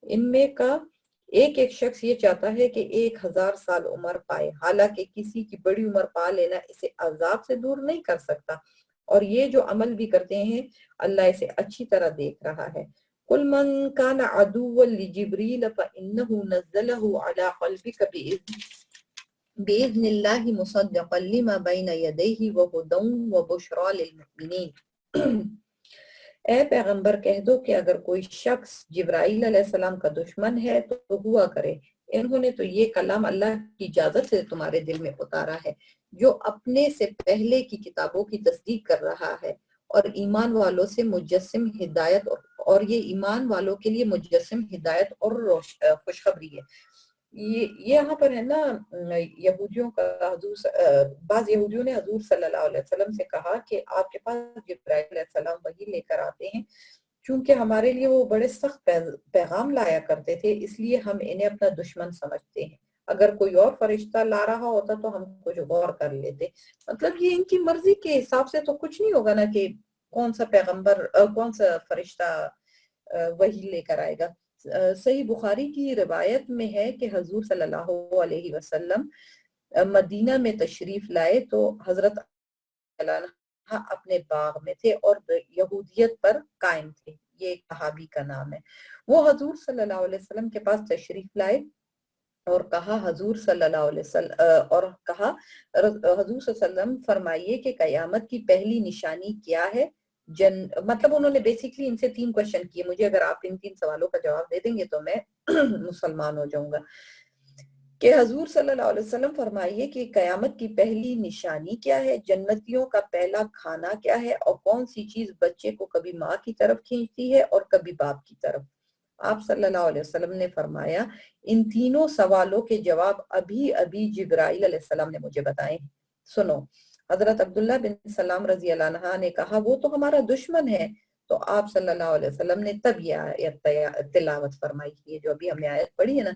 ان میں کا ایک شخص یہ چاہتا ہے کہ 1000 سال عمر پائے, حالانکہ کسی کی بڑی عمر پا لینا اسے عذاب سے دور نہیں کر سکتا, اور یہ جو عمل بھی کرتے ہیں اللہ اسے اچھی طرح دیکھ رہا ہے. قُلْ مَنْ كَانَ عَدُوًّا لِجِبْرِيلَ فَإِنَّهُ نَزَّلَهُ عَلَى قَلْبِكَ بِإِذْنِ اللَّهِ مُصَدِّقًا لِمَا بَيْنَ يَدَيْهِ وَهُدًى وَبُشْرَى لِلْمُؤْمِنِينَ. اے پیغمبر کہہ دو کہ اگر کوئی شخص جبرائیل علیہ السلام کا دشمن ہے تو ہوا کرے, انہوں نے تو یہ کلام اللہ کی اجازت سے تمہارے دل میں اتارا ہے جو اپنے سے پہلے کی کتابوں کی تصدیق کر رہا ہے, اور ایمان والوں سے مجسم ہدایت اور یہ ایمان والوں کے لیے مجسم ہدایت اور خوشخبری ہے. یہ یہاں پر ہے نا یہودیوں کا بعض یہودیوں نے حضور صلی اللہ علیہ وسلم سے کہا کہ آپ کے پاس جبرائیل علیہ السلام وحی لے کر آتے ہیں, چونکہ ہمارے لیے وہ بڑے سخت پیغام لایا کرتے تھے اس لیے ہم انہیں اپنا دشمن سمجھتے ہیں, اگر کوئی اور فرشتہ لا رہا ہوتا تو ہم کچھ غور کر لیتے. مطلب یہ ان کی مرضی کے حساب سے تو کچھ نہیں ہوگا نا کہ کون سا پیغمبر کون سا فرشتہ وحی لے کر آئے گا. صحیح بخاری کی روایت میں ہے کہ حضور صلی اللہ علیہ وسلم مدینہ میں تشریف لائے تو حضرت اپنے باغ میں تھے اور یہودیت پر قائم تھے. یہ ایک صحابی کا نام ہے. وہ حضور صلی اللہ علیہ وسلم کے پاس تشریف لائے اور کہا حضور صلی اللہ علیہ وسلم فرمائیے کہ قیامت کی پہلی نشانی کیا ہے. مطلب انہوں نے بیسیکلی ان سے 3 کوشچن کیے. مجھے اگر آپ ان 3 سوالوں کا جواب دے دیں گے تو میں مسلمان ہو جاؤں گا. کہ حضور صلی اللہ علیہ وسلم فرمائیے کہ قیامت کی پہلی نشانی کیا ہے, جنتیوں کا پہلا کھانا کیا ہے, اور کون سی چیز بچے کو کبھی ماں کی طرف کھینچتی ہے اور کبھی باپ کی طرف. آپ صلی اللہ علیہ وسلم نے فرمایا ان تینوں سوالوں کے جواب ابھی جبرائیل علیہ السلام نے مجھے بتائے. سنو. حضرت عبداللہ بن سلام رضی اللہ عنہ نے کہا وہ تو ہمارا دشمن ہے, تو آپ صلی اللہ علیہ وسلم نے تب یہ آیت تلاوت فرمائی، یہ جو ابھی ہم نے آیت پڑھی ہے نا.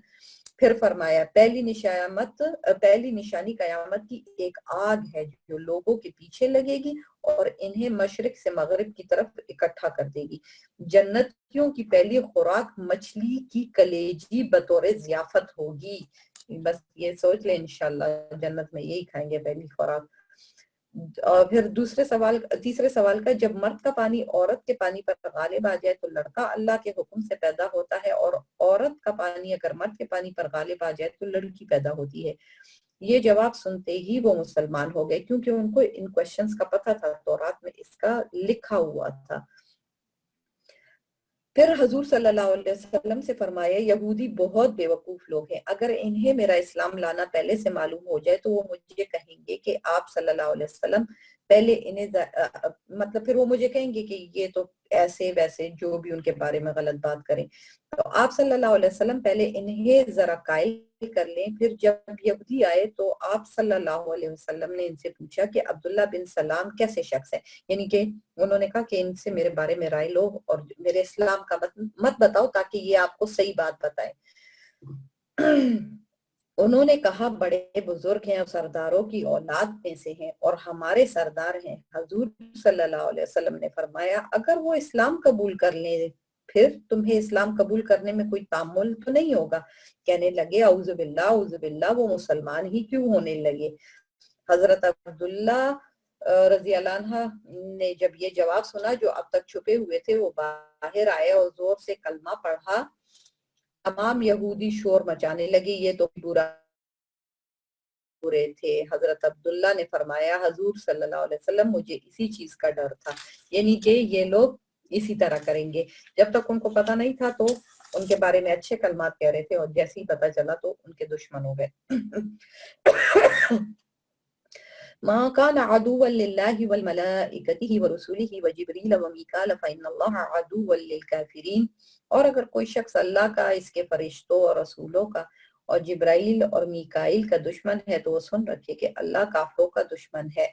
پھر فرمایا پہلی نشانی قیامت کی ایک آگ ہے جو لوگوں کے پیچھے لگے گی اور انہیں مشرق سے مغرب کی طرف اکٹھا کر دے گی. جنتیوں کی پہلی خوراک مچھلی کی کلیجی بطور ضیافت ہوگی. بس یہ سوچ لیں انشاءاللہ جنت میں یہی کھائیں گے پہلی خوراک. اور پھر تیسرے سوال کا، جب مرد کا پانی عورت کے پانی پر غالب آ جائے تو لڑکا اللہ کے حکم سے پیدا ہوتا ہے، اور عورت کا پانی اگر مرد کے پانی پر غالب آ جائے تو لڑکی پیدا ہوتی ہے. یہ جواب سنتے ہی وہ مسلمان ہو گئے کیونکہ ان کو ان کوشچنز کا پتہ تھا، تورات میں اس کا لکھا ہوا تھا. پھر حضور صلی اللہ علیہ وسلم سے فرمایا یہودی بہت بیوقوف لوگ ہیں، اگر انہیں میرا اسلام لانا پہلے سے معلوم ہو جائے تو وہ مجھے کہیں گے کہ آپ صلی اللہ علیہ وسلم پہلے انہیں مطلب پھر وہ مجھے کہیں گے کہ یہ تو ایسے ویسے جو بھی ان کے بارے میں غلط بات کریں. تو آپ صلی اللہ علیہ وسلم پہلے انہیں ذرا قائل کر لیں. پھر جب یہودی آئے تو آپ صلی اللہ علیہ وسلم نے ان سے پوچھا کہ عبداللہ بن سلام کیسے شخص ہے، یعنی کہ انہوں نے کہا کہ ان سے میرے بارے میں رائے لو اور میرے اسلام کا مت بتاؤ تاکہ یہ آپ کو صحیح بات بتائے. انہوں نے کہا بڑے بزرگ ہیں اور سرداروں کی اولاد میں سے ہیں اور ہمارے سردار ہیں. حضور صلی اللہ علیہ وسلم نے فرمایا اگر وہ اسلام قبول کر لیں پھر تمہیں اسلام قبول کرنے میں کوئی تعمل تو نہیں ہوگا. کہنے لگے اعوذ باللہ وہ مسلمان ہی کیوں ہونے لگے. حضرت عبداللہ رضی اللہ عنہ نے جب یہ جواب سنا جو اب تک چھپے ہوئے تھے وہ باہر آئے اور زور سے کلمہ پڑھا. تمام یہودی شور مچانے لگے یہ تو برے تھے. حضرت عبداللہ نے فرمایا حضور صلی اللہ علیہ وسلم مجھے اسی چیز کا ڈر تھا، یعنی کہ یہ لوگ اسی طرح کریں گے. جب تک ان کو پتہ نہیں تھا تو ان کے بارے میں اچھے کلمات کہہ رہے تھے اور جیسے ہی پتہ چلا تو ان کے دشمن ہو گئے. ما كان عدوا لله والملائكته ورسله وجبريل وميكال فإن الله عدو للكافرين. اور اگر کوئی شخص اللہ کا، اس کے فرشتوں اور رسولوں کا اور جبرائیل اور میکائیل کا دشمن ہے تو وہ سن رکھے کہ اللہ کافروں کا دشمن ہے.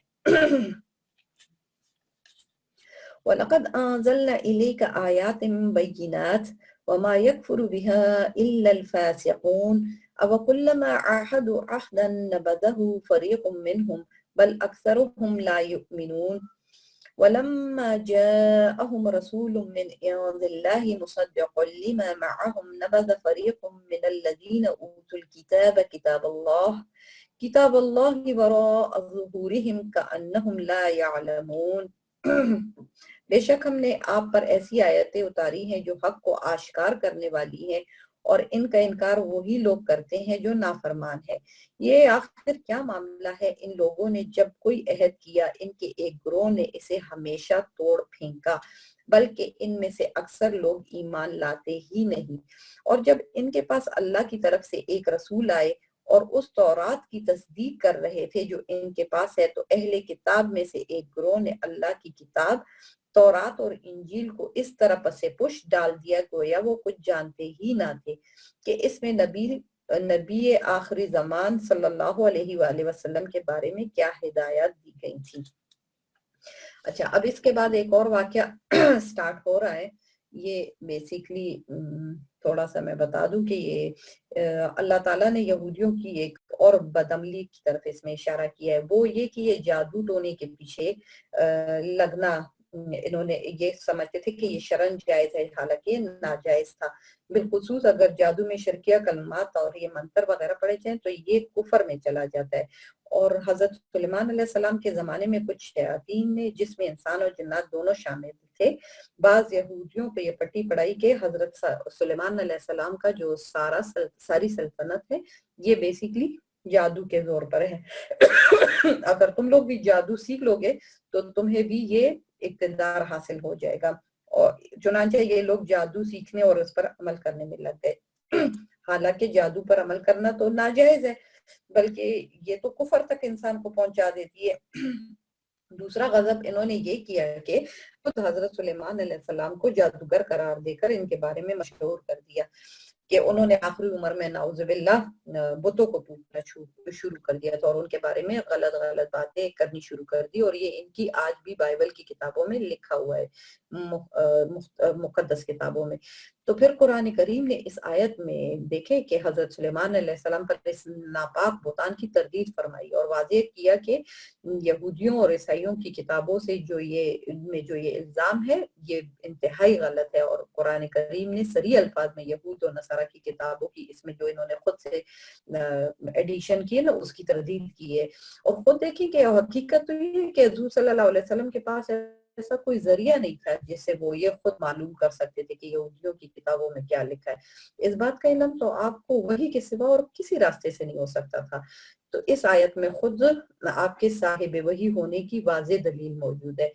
وَلَقَدْ أَنزَلْنَا إِلَيْكَ آيَاتٍ بَيِّنَاتٍ وَمَا يَكْفُرُ بِهَا إِلَّا الْفَاسِقُونَ أَوَكُلَّمَا عَاهَدُوا عَهْدًا نَبَذَهُ فَرِيقٌ مِّنْهُمْ بَلْ أَكْثَرُهُمْ لَا يُؤْمِنُونَ. وَلَمَّا جَاءَهُمْ رَسُولٌ مِّنْ عِندِ اللَّهِ مُصَدِّقٌ لِّمَا مَعَهُمْ نَبَذَ فَرِيقٌ مِّنَ الَّذِينَ أُوتُوا الْكِتَابَ كِتَابَ اللَّهِ وَرَاءَ ظُهُورِهِمْ كَأَنَّهُمْ لَا يَعْلَمُونَ. بے شک ہم نے آپ پر ایسی آیتیں اتاری ہیں جو حق کو آشکار کرنے والی ہیں اور ان کا انکار وہی لوگ کرتے ہیں جو نافرمان ہے. یہ آخر کیا معاملہ ہے، ان لوگوں نے جب کوئی عہد کیا ان کے ایک گروہ نے اسے ہمیشہ توڑ پھینکا بلکہ ان میں سے اکثر لوگ ایمان لاتے ہی نہیں. اور جب ان کے پاس اللہ کی طرف سے ایک رسول آئے اور اس تورات کی تصدیق کر رہے تھے جو ان کے پاس ہے تو اہل کتاب میں سے ایک گروہ نے اللہ کی کتاب تورات اور انجیل کو اس طرح پس پش ڈال دیا گویا وہ کچھ جانتے ہی نہ تھے کہ اس میں نبی آخری زمان صلی اللہ علیہ وآلہ وسلم کے بارے میں کیا ہدایات دی گئی تھی. اچھا اب اس کے بعد ایک اور واقعہ سٹارٹ ہو رہا ہے. یہ بیسیکلی تھوڑا سا میں بتا دوں کہ یہ اللہ تعالیٰ نے یہودیوں کی ایک اور بدعملی کی طرف اس میں اشارہ کیا ہے. وہ یہ کہ یہ جادو ٹونے کے پیچھے لگنا انہوں نے یہ سمجھتے تھے کہ یہ شرعاً جائز ہے حالانکہ یہ ناجائز تھا. بالخصوص اگر جادو میں شرکیہ کلمات اور یہ منتر وغیرہ پڑھے جائیں تو یہ کفر میں چلا جاتا ہے. اور حضرت سلیمان علیہ السلام کے زمانے میں کچھ شیاطین نے جس میں انسان اور جنات دونوں شامل تھے بعض یہودیوں پہ یہ پٹی پڑائی کہ حضرت سلیمان علیہ السلام کا جو ساری سلطنت ہے یہ بیسیکلی جادو کے زور پر ہے. اگر تم لوگ بھی جادو سیکھ لو گے تو تمہیں بھی یہ اقتدار حاصل ہو جائے گا. اور چنانچہ یہ لوگ جادو سیکھنے اور اس پر عمل کرنے میں لگ گئے. حالانکہ جادو پر عمل کرنا تو ناجائز ہے بلکہ یہ تو کفر تک انسان کو پہنچا دیتی ہے. دوسرا غضب انہوں نے یہ کیا کہ خود حضرت سلیمان علیہ السلام کو جادوگر قرار دے کر ان کے بارے میں مشہور کر دیا کہ انہوں نے آخری عمر میں نعوذ باللہ بتوں کو پوجنا شروع کر دیا تھا اور ان کے بارے میں غلط باتیں کرنی شروع کر دی، اور یہ ان کی آج بھی بائبل کی کتابوں میں لکھا ہوا ہے، مقدس کتابوں میں۔ تو پھر قرآن کریم نے اس آیت میں دیکھے کہ حضرت سلیمان علیہ السلام پر اس ناپاک بہتان کی تردید فرمائی اور واضح کیا کہ یہودیوں اور عیسائیوں کی کتابوں سے جو یہ الزام ہے یہ انتہائی غلط ہے، اور قرآن کریم نے صریح الفاظ میں یہود اور نصارہ کی کتابوں کی اس میں جو انہوں نے خود سے ایڈیشن کی ہے نا اس کی تردید کی ہے۔ اور خود دیکھیں کہ حقیقت تو یہ ہے کہ حضور صلی اللہ علیہ وسلم کے پاس ایسا کوئی ذریعہ نہیں تھا جس سے وہ یہ خود معلوم کر سکتے تھے کہ یہودیوں کی کتابوں میں کیا لکھا ہے۔ اس بات کا علم تو آپ کو وحی کے سوا اور کسی راستے سے نہیں ہو سکتا تھا۔ تو اس آیت میں خود آپ کے صاحب وحی ہونے کی واضح دلیل موجود ہے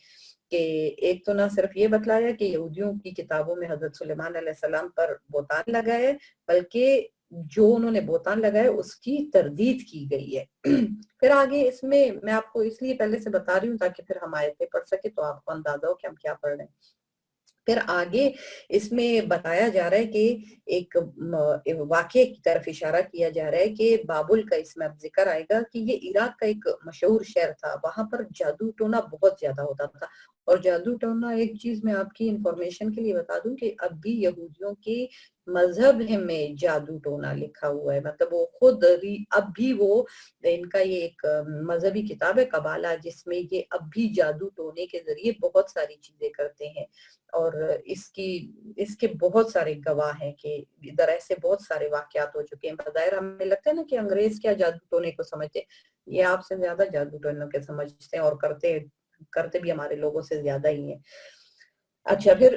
کہ ایک تو نہ صرف یہ بتلایا کہ یہودیوں کی کتابوں میں حضرت سلیمان علیہ السلام پر بہتان لگا ہے، بلکہ جو انہوں نے بہتان لگایا اس کی تردید کی گئی ہے۔ پھر آگے اس میں آپ کو اس لیے پہلے سے بتا رہی ہوں تاکہ پھر ہم آیتیں پڑھ سکے تو آپ کو اندازہ ہو کہ ہم کیا پڑھ رہے ہیں۔ پھر آگے اس میں بتایا جا رہا ہے کہ ایک واقعے کی طرف اشارہ کیا جا رہا ہے کہ بابل کا اس میں اب ذکر آئے گا کہ یہ عراق کا ایک مشہور شہر تھا، وہاں پر جادو ٹونا بہت زیادہ ہوتا تھا۔ اور جادو ٹونا ایک چیز میں آپ کی انفارمیشن کے لیے بتا دوں کہ اب بھی یہودیوں کی مذہب میں جادو ٹونا لکھا ہوا ہے، مطلب وہ خود اب بھی وہ ان کا یہ ایک مذہبی کتاب ہے قبالہ جس میں یہ اب بھی جادو ٹونے کے ذریعے بہت ساری چیزیں کرتے ہیں، اور اس کے بہت سارے گواہ ہیں کہ ادھر ایسے بہت سارے واقعات ہو چکے ہیں۔ بظاہر ہمیں لگتا ہے نا کہ انگریز کیا جادو ٹونے کو سمجھتے، یہ آپ سے زیادہ جادو ٹونے کے سمجھتے ہیں اور کرتے بھی ہمارے لوگوں سے زیادہ ہی ہیں۔ اچھا، پھر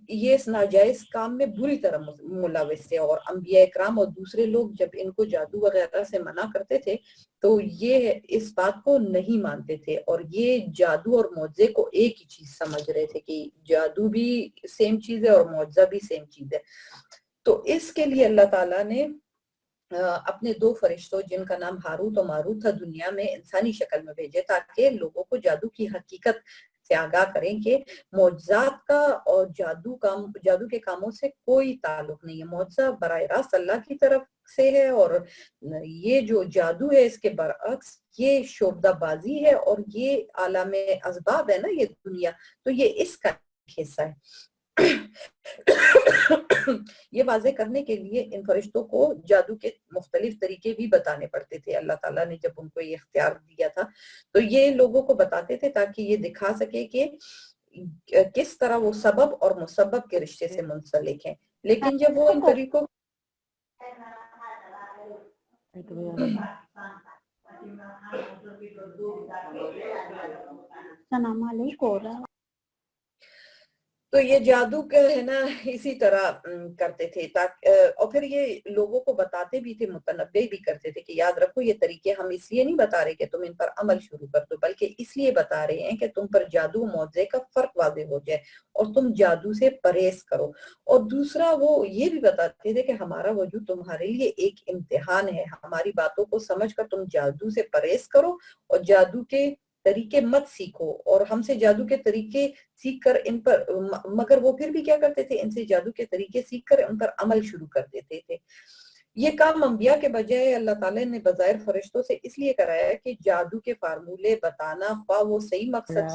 یہ اس ناجائز کام میں بری طرح ملوث تھے، اور انبیاء اکرام اور دوسرے لوگ جب ان کو جادو وغیرہ سے منع کرتے تھے تو یہ اس بات کو نہیں مانتے تھے، اور یہ جادو اور معجزے کو ایک ہی چیز سمجھ رہے تھے کہ جادو بھی سیم چیز ہے اور معجزہ بھی سیم چیز ہے۔ تو اس کے لیے اللہ تعالیٰ نے اپنے دو فرشتوں جن کا نام ہاروت و ماروت تھا دنیا میں انسانی شکل میں بھیجے تاکہ لوگوں کو جادو کی حقیقت سے آگاہ کریں کہ معجزات کا اور جادو کے کاموں سے کوئی تعلق نہیں ہے۔ معجزہ براہ راست اللہ کی طرف سے ہے، اور یہ جو جادو ہے اس کے برعکس یہ شعبدہ بازی ہے، اور یہ عالم اسباب ہے نا یہ دنیا، تو یہ اس کا حصہ ہے۔ یہ واضح کرنے کے لیے ان فرشتوں کو جادو کے مختلف طریقے بھی بتانے پڑتے تھے۔ اللہ تعالیٰ نے جب ان کو یہ اختیار دیا تھا تو یہ لوگوں کو بتاتے تھے تاکہ یہ دکھا سکے کہ کس طرح وہ سبب اور مسبب کے رشتے سے منسلک ہیں، لیکن جب وہ ان طریقوں السلام علیکم۔ تو یہ جادو کا ہے نا اسی طرح کرتے تھے اور پھر یہ لوگوں کو بتاتے بھی تھے، متنبع بھی کرتے تھے کہ یاد رکھو یہ طریقے ہم اس لیے نہیں بتا رہے کہ تم ان پر عمل شروع کر دو، بلکہ اس لیے بتا رہے ہیں کہ تم پر جادو و معجزے کا فرق واضح ہو جائے اور تم جادو سے پرہیز کرو۔ اور دوسرا وہ یہ بھی بتاتے تھے کہ ہمارا وجود تمہارے لیے ایک امتحان ہے، ہماری باتوں کو سمجھ کر تم جادو سے پرہیز کرو اور جادو کے طریقے مت سیکھو، اور ہم سے جادو کے طریقے سیکھ کر ان پر، مگر وہ پھر بھی کیا کرتے تھے، ان سے جادو کے طریقے سیکھ کر ان پر عمل شروع کر دیتے تھے۔ یہ کام انبیاء کے بجائے اللہ تعالیٰ نے بظاہر فرشتوں سے اس لیے کرایا کہ جادو کے فارمولے بتانا خواہ وہ صحیح مقصد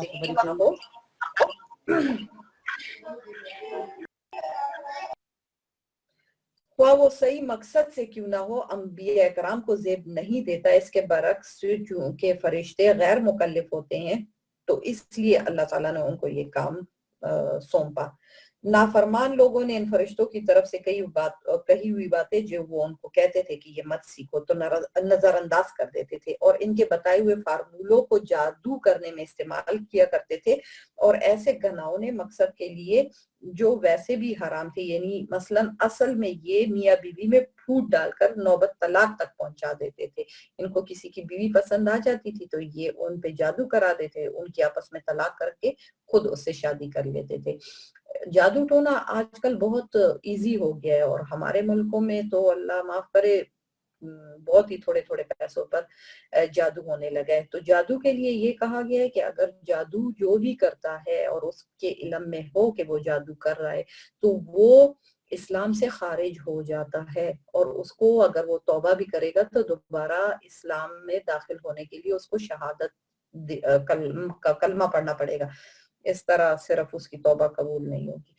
سے کیوں نہ ہو انبیاء اکرام کو زیب نہیں دیتا۔ اس کے برعکس چونکہ فرشتے غیر مکلف ہوتے ہیں تو اس لیے اللہ تعالیٰ نے ان کو یہ کام سونپا۔ نافرمان لوگوں نے ان فرشتوں کی طرف سے کہی ہوئی باتیں جو وہ ان کو کہتے تھے کہ یہ مت سیکھو تو نظر انداز کر دیتے تھے، اور ان کے بتائے ہوئے فارمولوں کو جادو کرنے میں استعمال کیا کرتے تھے، اور ایسے گھناؤنے مقصد کے لیے جو ویسے بھی حرام تھے، یعنی مثلا اصل میں یہ میاں بیوی میں پھوٹ ڈال کر نوبت طلاق تک پہنچا دیتے تھے۔ ان کو کسی کی بیوی پسند آ جاتی تھی تو یہ ان پہ جادو کرا دیتے، ان کی آپس میں طلاق کر کے خود اس سے شادی کر لیتے تھے۔ جادو ٹونا آج کل بہت ایزی ہو گیا ہے، اور ہمارے ملکوں میں تو اللہ معاف کرے بہت ہی تھوڑے تھوڑے پیسوں پر جادو ہونے لگا ہے۔ تو جادو کے لیے یہ کہا گیا ہے کہ اگر جادو جو بھی کرتا ہے اور اس کے علم میں ہو کہ وہ جادو کر رہا ہے تو وہ اسلام سے خارج ہو جاتا ہے، اور اس کو اگر وہ توبہ بھی کرے گا تو دوبارہ اسلام میں داخل ہونے کے لیے اس کو شہادت کلمہ پڑھنا پڑے گا، اس طرح صرف اس کی توبہ قبول نہیں ہوگی۔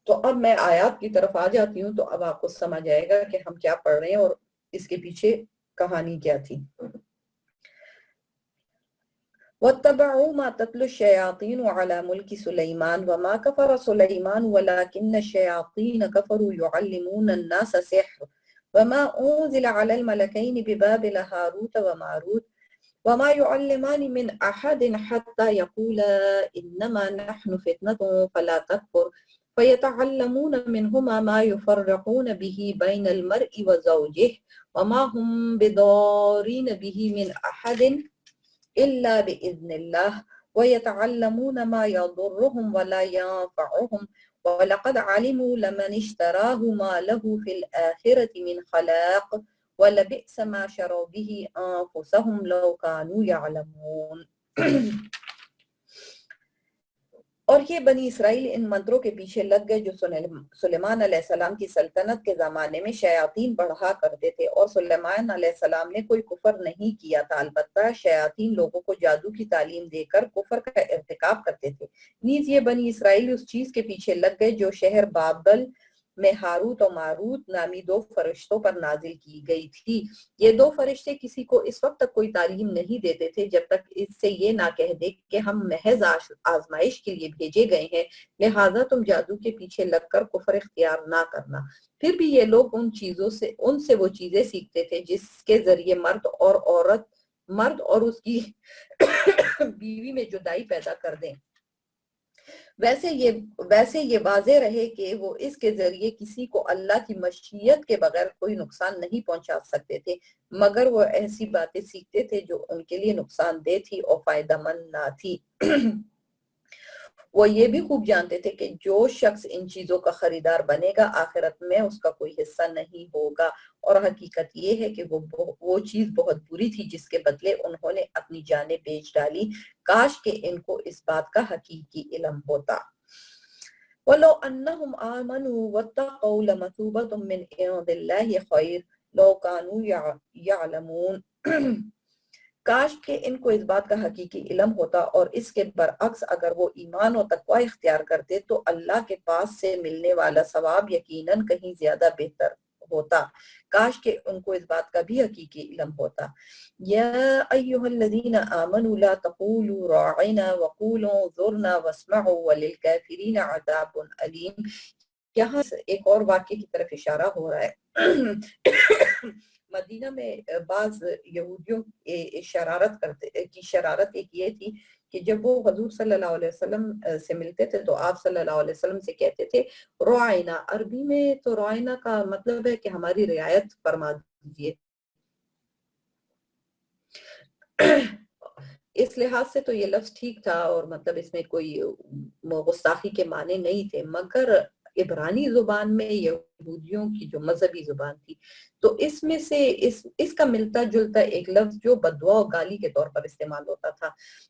تو اب میں آیات کی طرف آ جاتی ہوں، تو اب آپ کو سمجھ آئے گا کہ ہم کیا پڑھ رہے ہیں اور اس کے پیچھے کہانی کیا تھی۔ وَاتَّبَعُوا مَا تَتْلُو الشَّيَاطِينُ عَلَى مُلْكِ سُلَيْمَانَ وَمَا كَفَرَ سُلَيْمَانُ وَلَكِنَّ الشَّيَاطِينَ كَفَرُوا يُعَلِّمُونَ النَّاسَ السِّحْرَ وَمَا أُنزِلَ عَلَى الْمَلَكَيْنِ بِبَابِلَ هَارُوتَ وَمَارُوتَ وَمَا يُعَلِّمَانِ مِنْ أَحَدٍ حَتَّى يَقُولَا إِنَّمَا نَحْنُ فِتْنَةٌ فَلَا تَكْفُرْ فَيَتَعَلَّمُونَ مِنْهُمَا مَا يُفَرِّقُونَ بِهِ بَيْنَ الْمَرْءِ وَزَوْجِهِ وَمَا هُمْ بِضَارِّينَ بِهِ مِنْ أَحَدٍ إلا بإذن الله ويتعلمون ما يضرهم ولا ينفعهم ولقد علموا لمن اشتراه ما له في الآخرة من خلاق ولبئس ما شروا به أنفسهم لو كانوا يعلمون۔ اور یہ بنی اسرائیل ان منتروں کے پیچھے لگ گئے جو سلیمان علیہ السلام کی سلطنت کے زمانے میں شیاطین پڑھا کرتے تھے، اور سلیمان علیہ السلام نے کوئی کفر نہیں کیا تھا، البتہ شیاطین لوگوں کو جادو کی تعلیم دے کر کفر کا ارتکاب کرتے تھے۔ نیز یہ بنی اسرائیل اس چیز کے پیچھے لگ گئے جو شہر بابل میں ہاروت اور ماروت نامی دو فرشتوں پر نازل کی گئی تھی۔ یہ دو فرشتے کسی کو اس وقت تک کوئی تعلیم نہیں دیتے تھے جب تک اس سے یہ نہ کہہ دے کہ ہم محض آزمائش کے لیے بھیجے گئے ہیں، لہٰذا تم جادو کے پیچھے لگ کر کفر اختیار نہ کرنا۔ پھر بھی یہ لوگ ان سے وہ چیزیں سیکھتے تھے جس کے ذریعے مرد اور اس کی بیوی میں جدائی پیدا کر دیں۔ ویسے یہ واضح رہے کہ وہ اس کے ذریعے کسی کو اللہ کی مشیت کے بغیر کوئی نقصان نہیں پہنچا سکتے تھے، مگر وہ ایسی باتیں سیکھتے تھے جو ان کے لیے نقصان دہ تھی اور فائدہ مند نہ تھی۔ وہ یہ بھی خوب جانتے تھے کہ جو شخص ان چیزوں کا خریدار بنے گا آخرت میں اس کا کوئی حصہ نہیں ہوگا، اور حقیقت یہ ہے کہ وہ چیز بہت بری تھی جس کے بدلے انہوں نے اپنی جانیں بیچ ڈالی۔ کاش کہ ان کو اس بات کا حقیقی علم ہوتا۔ وَلَوْ أَنَّهُمْ آمَنُوا وَاتَّقَوْا لَمَثُوبَةٌ مِّنْ عِندِ اللَّهِ خَيْرٌ لَوْ كَانُوا يَعْلَمُونَ۔ کاش کہ ان کو اس بات کا حقیقی علم ہوتا، اور اس کے برعکس اگر وہ ایمان و تقوی اختیار کرتے تو اللہ کے پاس سے ملنے والا ثواب یقیناً کہیں زیادہ بہتر ہوتا۔ کاش کہ ان کو اس بات کا بھی حقیقی علم ہوتا۔ یا ایھا الذین آمنوا لا تقولوا راعنا وقولوا انظرنا واسمعوا وللکافرین عذاب علیم۔ یہاں ایک اور واقعے کی طرف اشارہ ہو رہا ہے۔ مدینہ میں بعض یہودیوں کی شرارت ایک یہ تھی کہ جب وہ حضور صلی اللہ علیہ وسلم سے ملتے تھے تو آپ صلی اللہ علیہ وسلم سے کہتے تھے رعاینا۔ عربی میں تو رعاینا کا مطلب ہے کہ ہماری رعایت فرما دیجیے۔ اس لحاظ سے تو یہ لفظ ٹھیک تھا اور مطلب اس میں کوئی گستاخی کے معنی نہیں تھے، مگر عبرانی زبان میں یہودیوں کی جو مذہبی زبان تھی تو اس میں سے اس کا ملتا جلتا ایک لفظ جو بدعا و گالی کے طور پر استعمال ہوتا تھا،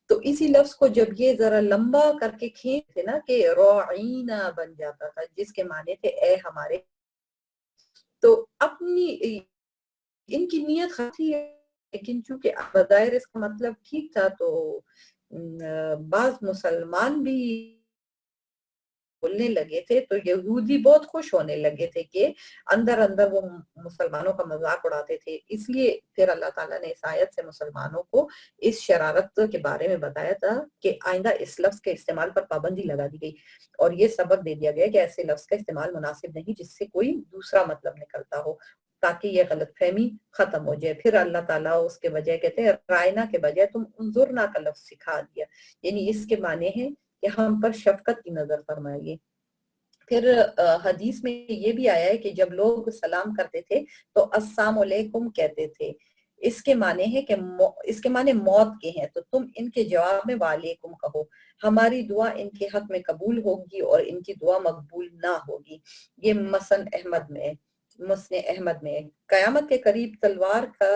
تو اسی لفظ کو جب یہ ذرا لمبا کر کے کھینچتے نا کہ راعینا بن جاتا تھا جس کے معنی تھے اے ہمارے، تو اپنی ان کی نیت خاصی ہے لیکن چونکہ بظاہر اس کا مطلب ٹھیک تھا تو بعض مسلمان بھی بولنے لگے تھے، تو یہودی بہت خوش ہونے لگے تھے کہ اندر اندر وہ مسلمانوں کا مذاق اڑاتے تھے۔ اس لیے پھر اللہ تعالیٰ نے اس آیت سے مسلمانوں کو اس شرارت کے بارے میں بتایا تھا کہ آئندہ اس لفظ کے استعمال پر پابندی لگا دی گئی اور یہ سبق دے دیا گیا کہ ایسے لفظ کا استعمال مناسب نہیں جس سے کوئی دوسرا مطلب نکلتا ہو، تاکہ یہ غلط فہمی ختم ہو جائے۔ پھر اللہ تعالیٰ اس کے بجائے کہتے ہیں رائنا کے بجائے تم انظرنا کا لفظ سکھا دیا، یعنی اس کے معنی ہے کہ ہم پر شفقت کی نظر فرمائیے۔ پھر حدیث میں یہ بھی آیا ہے کہ جب لوگ سلام کرتے تھے تو السلام علیکم کہتے تھے، اس کے معنی ہے کہ اس کے معنی موت کے ہیں، تو تم ان کے جواب میں وعلیکم کہو، ہماری دعا ان کے حق میں قبول ہوگی اور ان کی دعا مقبول نہ ہوگی۔ یہ مسند احمد میں قیامت کے قریب تلوار کا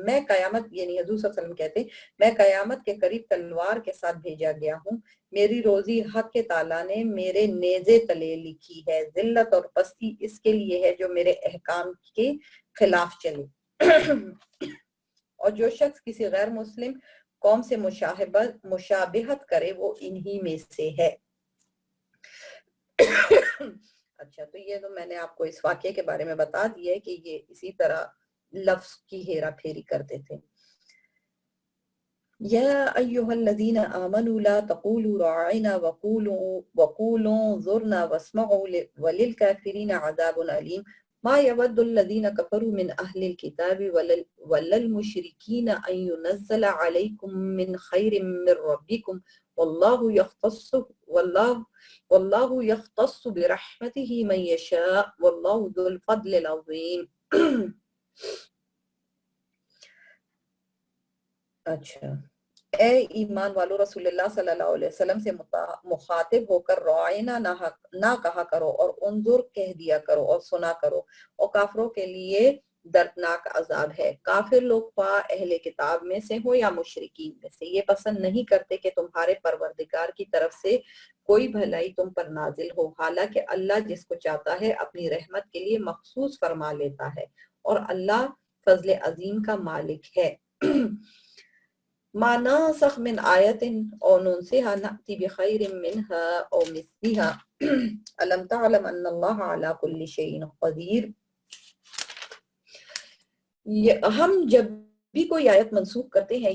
میں قیامت یعنی حضور صلی اللہ علیہ وسلم کہتے ہیں میں قیامت کے قریب تلوار کے ساتھ بھیجا گیا ہوں، میری روزی حق کے تعالیٰ نے میرے نیزے تلے لکھی ہے، ذلت اور پستی اس کے لیے ہے جو میرے احکام کے خلاف چلے اور جو شخص کسی غیر مسلم قوم سے مشابہت کرے وہ انہی میں سے ہے۔ اچھا، تو یہ تو میں نے آپ کو اس واقعے کے بارے میں بتا دیا ہے کہ یہ اسی طرح لفظ کی ہیرا پھیری کرتے تھے۔ یا ایھا الذین آمنوا لا تقولوا راعنا وقولوا انظرنا واسمعوا وللکافرین عذاب علیم ما يود الذین کفروا من اہل الکتاب ولا المشرکین ان ينزل علیکم من خیر من ربکم واللہ یختص برحمتہ من یشاء واللہ ذو الفضل العظیم۔ اچھا، اے ایمان والو رسول اللہ صلی اللہ علیہ وسلم سے مخاطب ہو کر رعینا نہ کہا کرو اور انظر کہہ دیا کرو اور سنا کرو، اور کافروں کے لیے دردناک عذاب ہے۔ کافر لوگ خواہ اہل کتاب میں سے ہو یا مشرکین میں سے، یہ پسند نہیں کرتے کہ تمہارے پروردگار کی طرف سے کوئی بھلائی تم پر نازل ہو، حالانکہ اللہ جس کو چاہتا ہے اپنی رحمت کے لیے مخصوص فرما لیتا ہے، اور اللہ فضل عظیم کا مالک ہے۔ ما ناسخ من آیت او ننسها نأتی بخیر منها او مثلها الم تعلم ان اللہ علی کل شیء قدیر۔ ہم جب بھی کوئی آیت منسوخ کرتے ہیں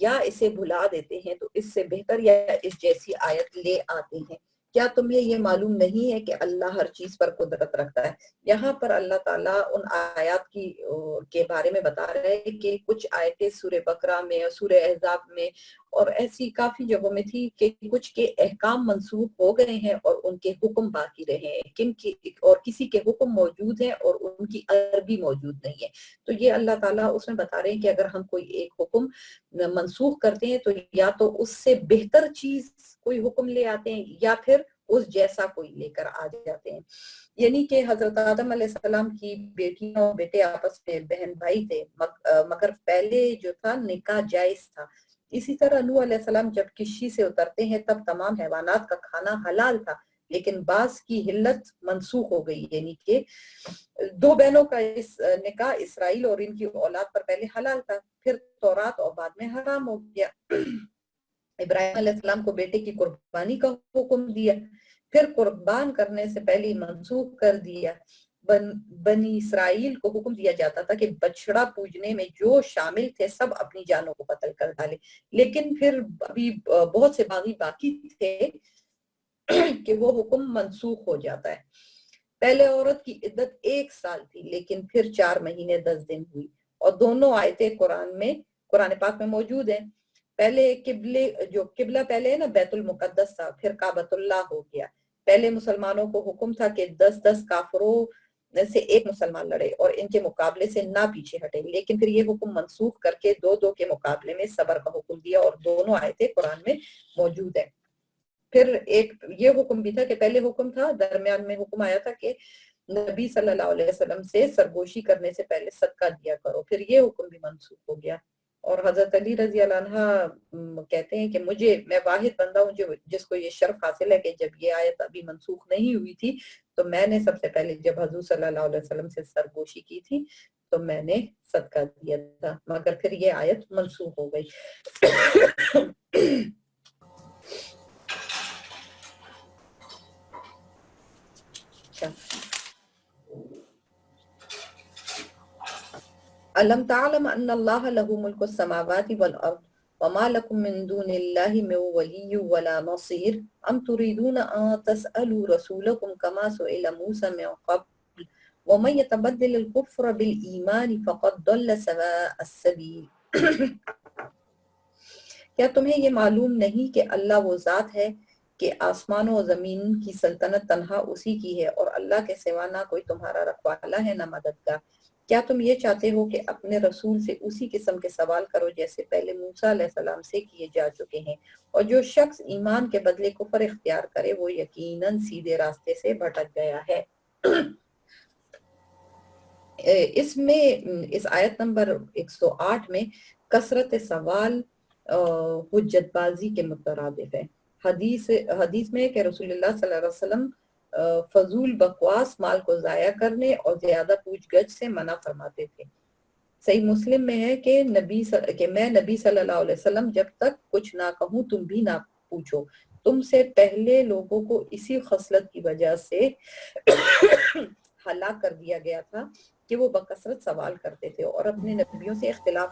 یا اسے بھلا دیتے ہیں تو اس سے بہتر یا اس جیسی آیت لے آتے ہیں۔ کیا تمہیں یہ معلوم نہیں ہے کہ اللہ ہر چیز پر قدرت رکھتا ہے؟ یہاں پر اللہ تعالیٰ ان آیات کے بارے میں بتا رہے ہیں کہ کچھ آیتیں سورہ بقرہ میں اور سورہ احزاب میں اور ایسی کافی جگہوں میں تھی کہ کچھ کے احکام منسوخ ہو گئے ہیں اور ان کے حکم باقی رہے ہیں، اور کسی کے حکم موجود ہیں اور ان کی عربی موجود نہیں ہے۔ تو یہ اللہ تعالیٰ اس میں بتا رہے ہیں کہ اگر ہم کوئی ایک حکم منسوخ کرتے ہیں تو یا تو اس سے بہتر چیز کوئی حکم لے آتے ہیں یا پھر اس جیسا کوئی لے کر آ جاتے ہیں۔ یعنی کہ حضرت آدم علیہ السلام کی بیٹیاں اور بیٹے آپس میں بہن بھائی تھے، مگر پہلے جو تھا نکاح جائز تھا۔ اسی طرح نوح علیہ السلام جب کشتی سے اترتے ہیں تب تمام حیوانات کا کھانا حلال تھا، لیکن بعض کی حلت منسوخ ہو گئی، یعنی کہ دو بہنوں کا نکاح اسرائیل اور ان کی اولاد پر پہلے حلال تھا، پھر تورات اور بعد میں حرام ہو گیا۔ ابراہیم علیہ السلام کو بیٹے کی قربانی کا حکم دیا، پھر قربان کرنے سے پہلے منسوخ کر دیا۔ بنی اسرائیل کو حکم دیا جاتا تھا کہ بچڑا پوجنے میں جو شامل تھے سب اپنی جانوں کو قتل کر ڈالے، لیکن پھر ابھی بہت سے باغی باقی تھے کہ وہ حکم منسوخ ہو جاتا ہے۔ پہلے عورت کی عدت 1 سال تھی، لیکن پھر 4 مہینے 10 دن ہوئی، اور دونوں آیتیں قرآن پاک میں موجود ہیں۔ پہلے قبلہ پہلے ہے نا بیت المقدس تھا، پھر کعبۃ اللہ ہو گیا۔ پہلے مسلمانوں کو حکم تھا کہ 10 کافروں سے ایک مسلمان لڑے اور ان کے مقابلے سے نہ پیچھے ہٹے، لیکن پھر یہ حکم منسوخ کر کے 2 کے مقابلے میں صبر کا حکم دیا، اور دونوں آیتیں قرآن میں موجود ہیں۔ پھر ایک یہ حکم بھی تھا کہ پہلے حکم تھا، درمیان میں حکم آیا تھا کہ نبی صلی اللہ علیہ وسلم سے سرگوشی کرنے سے پہلے صدقہ دیا کرو، پھر یہ حکم بھی منسوخ ہو گیا۔ اور حضرت علی رضی اللہ عنہ کہتے ہیں کہ میں واحد بندہ ہوں جس کو یہ شرف حاصل ہے کہ جب یہ آیت ابھی منسوخ نہیں ہوئی تھی تو میں نے سب سے پہلے جب حضور صلی اللہ علیہ وسلم سے سرگوشی کی تھی تو میں نے صدقہ دیا تھا، مگر پھر یہ آیت منسوخ ہو گئی۔ أَلَمْ تَعْلَمْ أَنَّ اللَّهَ لَهُ مُلْكُ السَّمَاوَاتِ وَالْأَرْضِ وَمَا لَكُم مِّن دُونِ اللَّهِ مِن وَلِيٍّ وَلَا نَصِيرٍ أَمْ تُرِيدُونَ أَن تَسْأَلُوا رَسُولَكُمْ كَمَا سُئِلَ مُوسَىٰ مِن قَبْلُ وَمَن يَتَبَدَّلِ الْكُفْرَ بِالْإِيمَانِ فَقَدْ ضَلَّ سَوَاءَ السَّبِيلِ۔ کیا تمہیں یہ معلوم نہیں کہ اللہ وہ ذات ہے کہ آسمانوں و زمین کی سلطنت تنہا اسی کی ہے، اور اللہ کے سوا نہ کوئی تمہارا رکھوالا ہے نہ مددگار۔ کیا تم یہ چاہتے ہو کہ اپنے رسول سے اسی قسم کے سوال کرو جیسے پہلے موسیٰ علیہ السلام سے کیے جا چکے ہیں؟ اور جو شخص ایمان کے بدلے کفر اختیار کرے وہ یقیناً سیدھے راستے سے بھٹک گیا ہے۔ اس میں اس آیت نمبر 108 میں کثرت سوال حجت بازی کے مترادف ہے. حدیث میں کہ رسول اللہ صلی اللہ علیہ وسلم فضول بکواس، مال کو ضائع کرنے اور زیادہ پوچھ گچھ سے منع فرماتے تھے. صحیح مسلم میں ہے کہ میں نبی صلی اللہ علیہ وسلم جب تک کچھ نہ کہوں تم بھی نہ پوچھو. تم سے پہلے لوگوں کو اسی خصلت کی وجہ سے ہلاک کر دیا گیا تھا کہ وہ بکثرت سوال کرتے تھے اور اپنے نبیوں سے اختلاف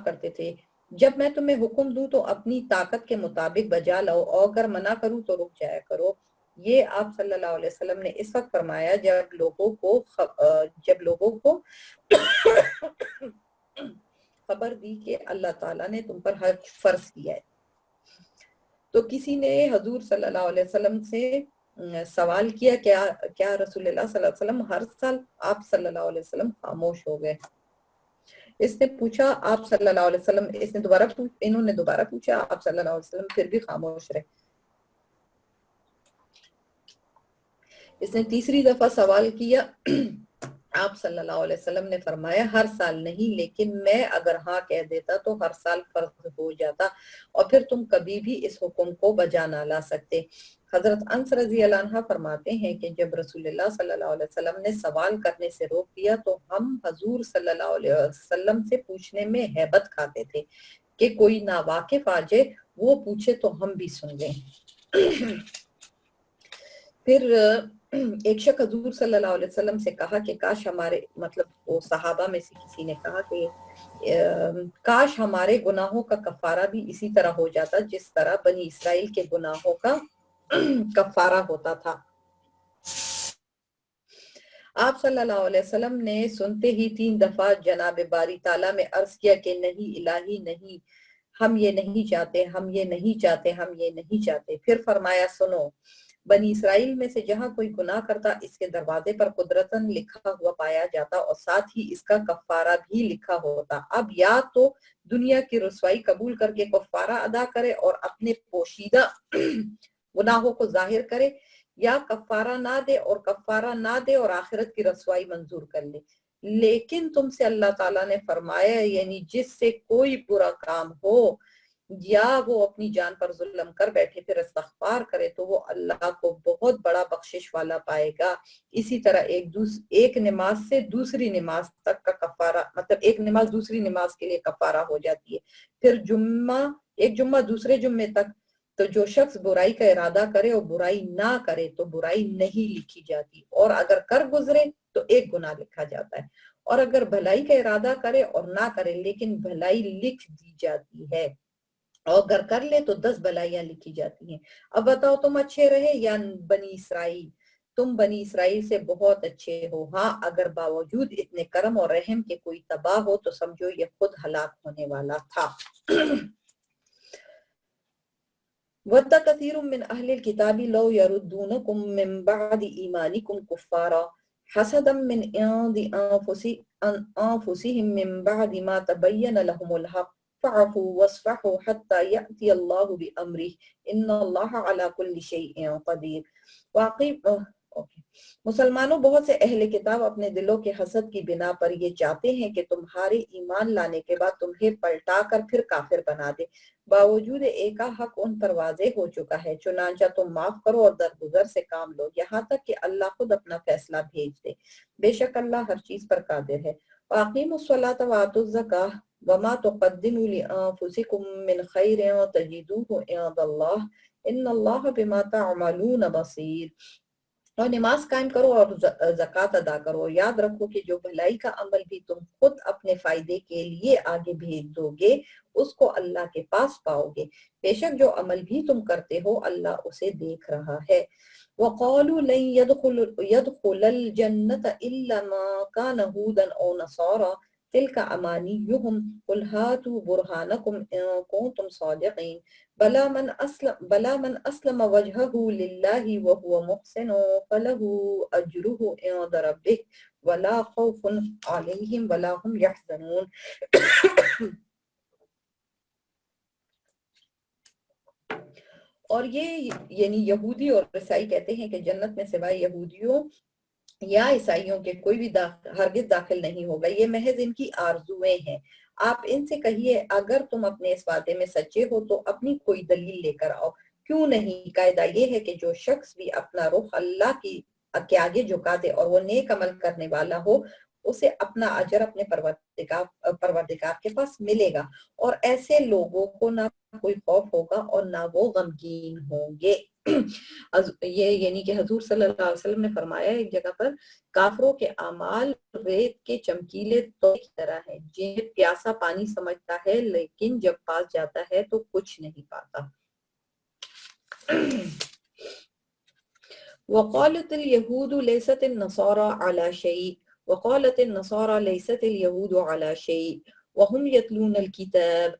کرتے تھے. جب میں تمہیں حکم دوں تو اپنی طاقت کے مطابق بجا لاؤ اور اگر منع کروں تو رک جایا کرو. یہ آپ صلی اللہ علیہ وسلم نے اس وقت فرمایا جب لوگوں کو خبر دی کہ اللہ تعالیٰ نے تم پر حج فرض کیا ہے. تو کسی نے حضور صلی اللہ علیہ وسلم سے سوال کیا کیا رسول اللہ صلی اللہ علیہ وسلم ہر سال؟ آپ صلی اللہ علیہ وسلم خاموش ہو گئے. اس نے پوچھا آپ صلی اللہ علیہ وسلم انہوں نے دوبارہ پوچھا، آپ صلی اللہ علیہ وسلم پھر بھی خاموش رہے. اس نے تیسری دفعہ سوال کیا، آپ صلی اللہ علیہ وسلم نے فرمایا ہر سال نہیں، لیکن میں اگر ہاں کہہ دیتا تو ہر سال فرض ہو جاتا اور پھر تم کبھی بھی اس حکم کو بجا نہ لا سکتے. حضرت انس رضی اللہ عنہ فرماتے ہیں کہ جب رسول اللہ صلی اللہ علیہ وسلم نے سوال کرنے سے روک دیا تو ہم حضور صلی اللہ علیہ وسلم سے پوچھنے میں ہیبت کھاتے تھے کہ کوئی ناواقف آ جائے وہ پوچھے تو ہم بھی سن لیں. پھر ایک شخص حضور صلی اللہ علیہ وسلم سے کہا کہ کاش ہمارے وہ صحابہ میں سے کسی نے کہا کہ کاش ہمارے گناہوں کا کفارہ بھی اسی طرح ہو جاتا جس طرح بنی اسرائیل کے گناہوں کا کفارہ ہوتا تھا. آپ صلی اللہ علیہ وسلم نے سنتے ہی 3 دفعہ جناب باری تعالیٰ میں عرض کیا کہ نہیں الہی نہیں، ہم یہ نہیں چاہتے، ہم یہ نہیں چاہتے، ہم یہ نہیں چاہتے. پھر فرمایا سنو، بنی اسرائیل میں سے جہاں کوئی گناہ کرتا اس کے دروازے پر قدرتاً لکھا ہوا پایا جاتا اور ساتھ ہی اس کا کفارہ بھی لکھا ہوتا. اب یا تو دنیا کی رسوائی قبول کر کے کفارہ ادا کرے اور اپنے پوشیدہ گناہوں کو ظاہر کرے، یا کفارہ نہ دے اور آخرت کی رسوائی منظور کر لے. لیکن تم سے اللہ تعالیٰ نے فرمایا یعنی جس سے کوئی برا کام ہو یا وہ اپنی جان پر ظلم کر بیٹھے پھر استغفار کرے تو وہ اللہ کو بہت بڑا بخشش والا پائے گا. اسی طرح ایک نماز سے دوسری نماز تک کا کفارہ، ایک نماز دوسری نماز کے لیے کفارہ ہو جاتی ہے. پھر ایک جمعہ دوسرے جمعے تک. تو جو شخص برائی کا ارادہ کرے اور برائی نہ کرے تو برائی نہیں لکھی جاتی، اور اگر کر گزرے تو ایک گناہ لکھا جاتا ہے، اور اگر بھلائی کا ارادہ کرے اور نہ کرے لیکن بھلائی لکھ دی جاتی ہے، اور اگر کر لے تو 10 بھلائیاں لکھی جاتی ہیں. اب بتاؤ تم اچھے رہے یا بنی اسرائیل؟ تم بنی اسرائیل سے بہت اچھے ہو. ہاں اگر باوجود اتنے کرم اور رحم کے کوئی تباہ ہو تو سمجھو یہ خود ہلاک ہونے والا تھا. وَدَّ كَثِيرٌ مِّنْ أَهْلِ الْكِتَابِ لَوْ يَرُدُّونَكُم مِّن بَعْدِ إِيمَانِكُمْ كُفَّارًا حَسَدًا مِّنْ عِندِ أَنفُسِهِم مِّن بَعْدِ مَا تَبَيَّنَ لَهُمُ الْحَقُّ فَاعْفُوا وَاصْفَحُوا حَتَّى يَأْتِيَ اللَّهُ بِأَمْرِهِ إِنَّ اللَّهَ عَلَى كُلِّ شَيْءٍ قَدِيرٌ. مسلمانوں، بہت سے اہل کتاب اپنے دلوں کے حسد کی بنا پر یہ چاہتے ہیں کہ تمہارے ایمان لانے کے بعد تمہیں پلٹا کر پھر کافر بنا دے. باوجود ایک حق ان پر واضح ہو چکا ہے، چنانچہ تم معاف کرو اور درگزر سے کام لو یہاں تک کہ اللہ خود اپنا فیصلہ بھیج دے. بے شک اللہ ہر چیز پر قادر ہے. وَأَقِیمُوا الصَّلَاةَ وَآتُوا الزَّکَاةَ وَمَا تُقَدِّمُوا لِأَنفُسِکُم مِّن خَیْرٍ تَجِدُوهُ عِندَ اللَّهِ إِنَّ اللَّهَ بِمَا تَعْمَلُونَ بَصِیرٌ. اور نماز قائم کرو اور زکوٰۃ ادا کرو. یاد رکھو کہ جو بھلائی کا عمل بھی تم خود اپنے فائدے کے لیے آگے بھیج دو گے اس کو اللہ کے پاس پاؤ گے. بے شک جو عمل بھی تم کرتے ہو اللہ اسے دیکھ رہا ہے. وَقَالُوا لَن يَدْخُلَ الْجَنَّةَ إِلَّا مَن كَانَ هُودًا أَوْ نَصَارَىٰ تِلْكَ أَمَانِيُّهُمْ قُلْ هَاتُوا بُرْهَانَكُمْ إِن كُنتُمْ صَادِقِينَ بَلَىٰ مَنْ أَسْلَمَ وَجْهَهُ لِلَّهِ وَهُوَ مُحْسِنٌ فَلَهُ أَجْرُهُ عِندَ رَبِّهِ وَلَا خَوْفٌ عَلَيْهِمْ وَلَا هُمْ يَحْزَنُونَ. اور یہ یعنی یہودی اور عیسائی کہتے ہیں کہ جنت میں سوائے یہودیوں یا عیسائیوں کے کوئی بھی ہرگز داخل نہیں ہوگا، یہ محض ان کی آرزویں ہیں۔ آپ ان سے کہیے اگر تم اپنے اس وعدے میں سچے ہو تو اپنی کوئی دلیل لے کر آؤ۔ کیوں نہیں؟ قاعدہ یہ ہے کہ جو شخص بھی اپنا رخ اللہ کے آگے جھکا دے اور وہ نیک عمل کرنے والا ہو، اسے اپنا اجر اپنے پروردگار کے پاس ملے گا، اور ایسے لوگوں کو نہ کوئی خوف ہوگا اور نہ وہ غمگین ہوں گے۔ یہ یعنی کہ حضور صلی اللہ علیہ وسلم نے فرمایا ایک جگہ پر، کافروں کے اعمال ریت کے چمکیلے تو کی طرح ہے، جنہیں پیاسا پانی سمجھتا ہے لیکن جب پاس جاتا ہے تو کچھ نہیں پاتا۔ وقالت اليهود ليست النصارى على شيء وقالت النصارى ليست اليهود على شيء وهم يتلون الكتاب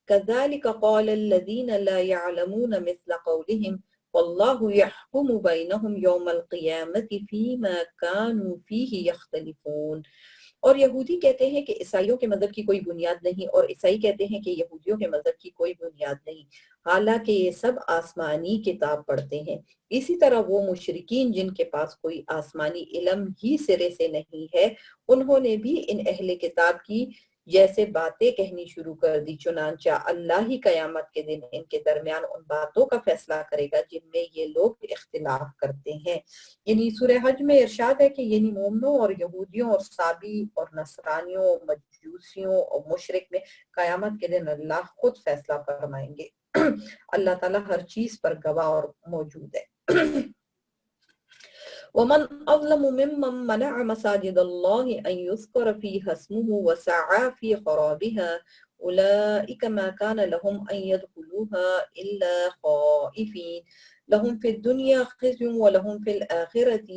كذلك قال الذين لا يعلمون مثل قولهم والله يحكم بينهم يوم القيامة فيما كانوا فيه يختلفون۔ اور یہودی کہتے ہیں کہ عیسائیوں کے مذہب کی کوئی بنیاد نہیں، اور عیسائی کہتے ہیں کہ یہودیوں کے مذہب کی کوئی بنیاد نہیں، حالانکہ یہ سب آسمانی کتاب پڑھتے ہیں۔ اسی طرح وہ مشرکین جن کے پاس کوئی آسمانی علم ہی سرے سے نہیں ہے، انہوں نے بھی ان اہل کتاب کی جیسے باتیں کہنی شروع کر دی، چنانچہ اللہ ہی قیامت کے دن ان کے درمیان ان باتوں کا فیصلہ کرے گا جن میں یہ لوگ اختلاف کرتے ہیں۔ یعنی سورہ حج میں ارشاد ہے کہ یعنی مومنوں اور یہودیوں اور صابی اور نصرانیوں، مجوسیوں اور مشرک میں قیامت کے دن اللہ خود فیصلہ فرمائیں گے۔ اللہ تعالیٰ ہر چیز پر گواہ اور موجود ہے۔ ومن اظلم ممن منع مساجد اللہ ان یذکر فیہا اسمہ وسعى فی خرابها اولئک ما کان لهم ان يدخلوها الا خائفین لهم فی الدنیا خزي ولهم فی الآخرة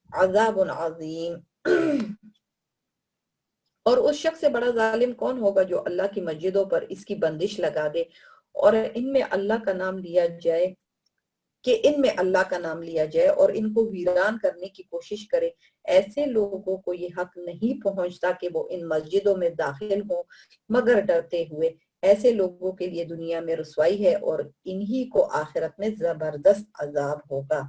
عذاب عظیم۔ اور اس شخص سے بڑا ظالم کون ہوگا جو اللہ کی مسجدوں پر اس کی بندش لگا دے اور ان میں اللہ کا نام لیا جائے اور ان کو ویران کرنے کی کوشش کرے۔ ایسے لوگوں کو یہ حق نہیں پہنچتا کہ وہ ان مسجدوں میں داخل ہوں مگر ڈرتے ہوئے۔ ایسے لوگوں کے لیے دنیا میں رسوائی ہے اور انہی کو آخرت میں زبردست عذاب ہوگا۔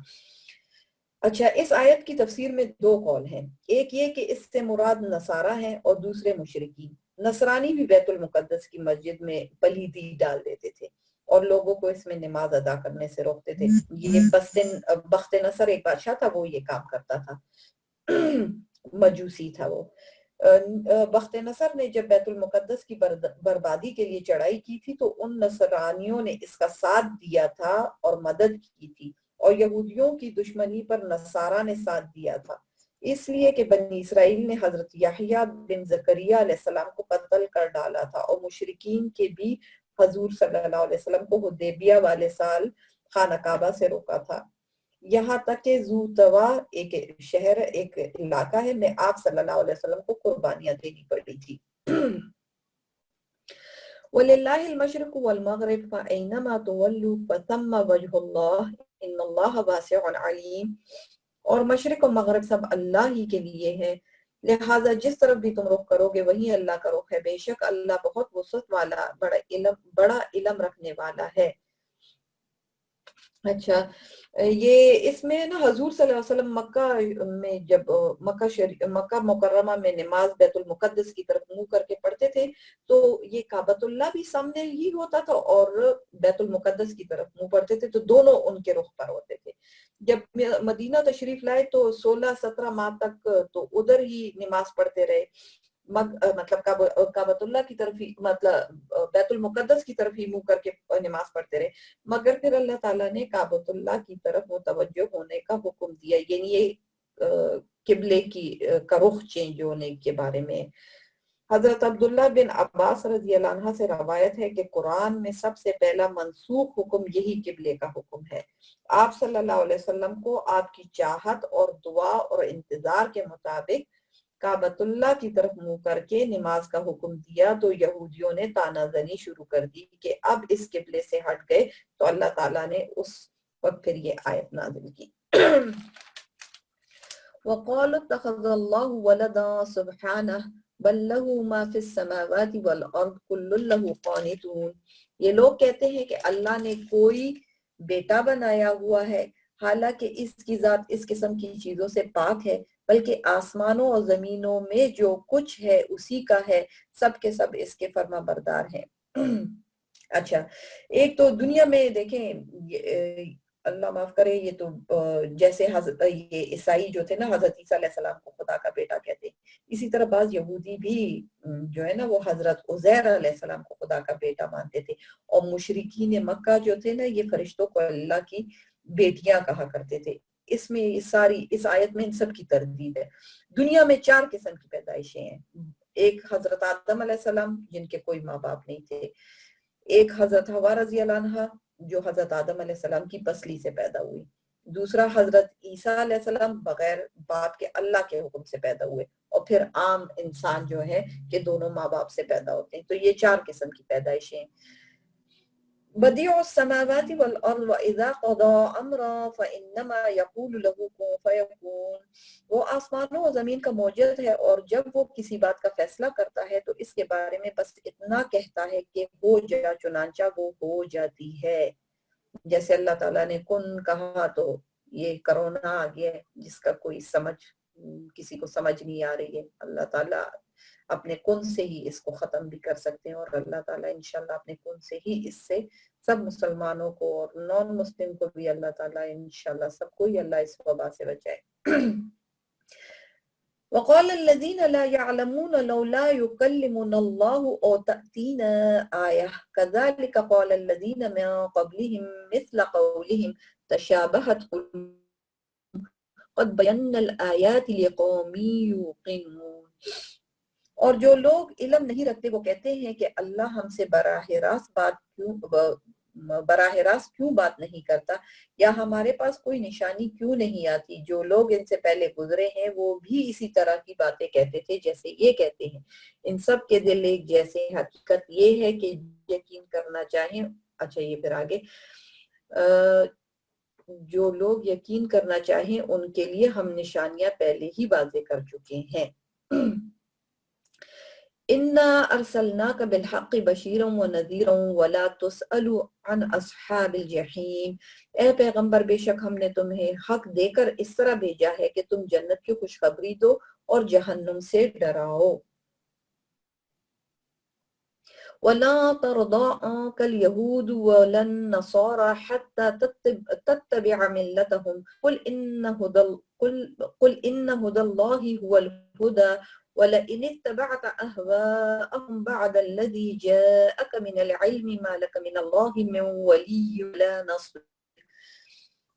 اچھا، اس آیت کی تفسیر میں دو قول ہیں، ایک یہ کہ اس سے مراد نصارہ ہیں اور دوسرے مشرکین۔ نصرانی بھی بیت المقدس کی مسجد میں پلیدی ڈال دیتے تھے اور لوگوں کو اس میں نماز ادا کرنے سے روکتے تھے۔ یہ بخت نصر ایک بادشاہ تھا، وہ یہ کام کرتا تھا، مجوسی تھا وہ۔ بخت نصر نے جب بیت المقدس کی بربادی کے لیے چڑھائی کی تھی تو ان نصرانیوں نے اس کا ساتھ دیا تھا اور مدد کی تھی، اور یہودیوں کی دشمنی پر نصارہ نے ساتھ دیا تھا، اس لیے کہ بنی اسرائیل نے حضرت یحییٰ بن زکریا علیہ السلام کو قتل کر ڈالا تھا، اور مشرکین کے بھی حضور صلی اللہ علیہ وسلم کو حدیبیہ والے سال خانہ کعبہ سے روکا تھا، یہاں تک کہ زوتوا ایک شہر ایک علاقہ ہے میں آپ صلی اللہ علیہ وسلم کو قربانیاں دینی پڑی تھی۔ وَلِلَّهِ الْمَشْرِقُ وَالْمَغْرِبُ فَأَيْنَمَا تُوَلُّوا فَثَمَّ وَجْهُ اللَّهِ إِنَّ اللَّهَ وَاسِعٌ عَلِيمٌ۔ اور مشرق و مغرب سب اللہ ہی کے لیے ہے، لہٰذا جس طرف بھی تم رخ کرو گے وہی اللہ کا رخ ہے، بے شک اللہ بہت وسعت والا بڑا علم رکھنے والا ہے۔ اچھا، یہ اس میں نا حضور صلی اللہ علیہ وسلم مکہ میں جب مکہ مکرمہ میں نماز بیت المقدس کی طرف منہ کر کے پڑھتے تھے تو یہ کعبۃ اللہ بھی سامنے ہی ہوتا تھا اور بیت المقدس کی طرف منہ پڑھتے تھے، تو دونوں ان کے رخ پر ہوتے تھے۔ جب مدینہ تشریف لائے تو 16-17 ماہ تک تو ادھر ہی نماز پڑھتے رہے، مطلب کعبۃ اللہ کی طرف ہی، مطلب بیت المقدس کی طرف ہی منہ کر کے نماز پڑھتے رہے، مگر پھر اللہ تعالیٰ نے کعبۃ اللہ کی طرف متوجہ ہونے کا حکم دیا، یعنی یہ قبلے کا رخ چینج ہونے کے بارے میں۔ حضرت عبداللہ بن عباس رضی اللہ عنہ سے روایت ہے کہ قرآن میں سب سے پہلا منسوخ حکم یہی قبلے کا حکم ہے۔ آپ صلی اللہ علیہ وسلم کو آپ کی چاہت اور دعا اور انتظار کے مطابق کعبۃ اللہ کی طرف منہ کر کے نماز کا حکم دیا تو یہودیوں نے طعنہ زنی شروع کر دی کہ اب اس قبلے سے ہٹ گئے، تو اللہ تعالیٰ نے اس وقت پھر یہ آیت نازل کی۔ وَقَالُوا اتَّخَذَ اللَّهُ وَلَدًا سُبْحَانَهُ بل لہ ما فی السماوات والارض کل لہ قانتون، یہ لوگ کہتے ہیں کہ اللہ نے کوئی بیٹا بنایا ہوا ہے، حالانکہ اس کی ذات اس قسم کی چیزوں سے پاک ہے، بلکہ آسمانوں اور زمینوں میں جو کچھ ہے اسی کا ہے، سب کے سب اس کے فرما بردار ہیں۔ اچھا، ایک تو دنیا میں دیکھیں اللہ معاف کرے، یہ تو جیسے حضرت یہ عیسائی جو تھے نا حضرت عیسیٰ علیہ السلام کو خدا کا بیٹا کہتے، اسی طرح بعض یہودی بھی جو ہے نا وہ حضرت عزیر علیہ السلام کو خدا کا بیٹا مانتے تھے، اور مشرکین مکہ جو تھے نا یہ فرشتوں کو اللہ کی بیٹیاں کہا کرتے تھے۔ اس میں اس آیت میں ان سب کی تردید ہے۔ دنیا میں 4 قسم کی پیدائشیں ہیں، ایک حضرت آدم علیہ السلام جن کے کوئی ماں باپ نہیں تھے، ایک حضرت حوا رضی اللہ عنہا جو حضرت آدم علیہ السلام کی پسلی سے پیدا ہوئی، دوسرا حضرت عیسیٰ علیہ السلام بغیر باپ کے اللہ کے حکم سے پیدا ہوئے، اور پھر عام انسان جو ہے کہ دونوں ماں باپ سے پیدا ہوتے ہیں۔ تو یہ 4 قسم کی پیدائشیں۔ بدیع السماوات والارض واذا قضى امرا فانما يقول له كن فيكون، وہ آسمانوں اور زمین کا موجد ہے، اور جب وہ کسی بات کا فیصلہ کرتا ہے تو اس کے بارے میں بس اتنا کہتا ہے کہ ہو جا، چنانچہ وہ ہو جاتی ہے۔ جیسے اللہ تعالیٰ نے کن کہا تو یہ کرونا آ گیا ہے جس کا کوئی کسی کو سمجھ نہیں آ رہی ہے، اللہ تعالیٰ اپنے کن سے ہی اس کو ختم بھی کر سکتے ہیں، اور اللہ تعالیٰ انشاءاللہ اپنے کن سے ہی اس سے سب مسلمانوں کو اور نان مسلم کو بھی اللہ تعالیٰ انشاءاللہ سب کو ہی اللہ اس وبا سے بچائے۔ وقال الذين لا يعلمون لولا يكلمنا الله أو تأتينا آية كذلك قال الذين من قبلهم مثل قولهم تشابهت قلوبهم قد بينا الآيات لقوم يوقنون، اور جو لوگ علم نہیں رکھتے وہ کہتے ہیں کہ اللہ ہم سے براہ راست کیوں بات نہیں کرتا، یا ہمارے پاس کوئی نشانی کیوں نہیں آتی۔ جو لوگ ان سے پہلے گزرے ہیں وہ بھی اسی طرح کی باتیں کہتے تھے جیسے یہ کہتے ہیں، ان سب کے دل ایک جیسے، حقیقت یہ ہے کہ یقین کرنا چاہیں۔ اچھا یہ پھر آگے جو لوگ یقین کرنا چاہیں ان کے لیے ہم نشانیاں پہلے ہی واضح کر چکے ہیں۔ اِنَّا أَرْسَلْنَاكَ بِالْحَقِّ بَشِيرًا وَنَذِيرًا وَلَا تُسْأَلُ عَنْ أَصْحَابِ الْجَحِيمِ، اے پیغمبر بے شک ہم نے تمہیں حق دے کر اس طرح بھیجا ہے کہ تم جنت کی خوشخبری دو اور جہنم سے ڈراؤ۔ وَلَا تَرْضَىٰ عَنكَ الْيَهُودُ وَلَا النَّصَارَىٰ حَتَّىٰ تَتَّبِعَ مِلَّتَهُمْ قُلْ إِنَّ هُدَى اللَّهِ هُوَ الْهُدَىٰ وَلَئِنِ اتَّبَعْتَ أَهْوَاءَهُمْ بَعْدَ الَّذِي جَاءَكَ مِنَ الْعِلْمِ مَا لَكَ مِنَ اللَّهِ مِن وَلِيٍّ وَلَا نَصِيرٍ،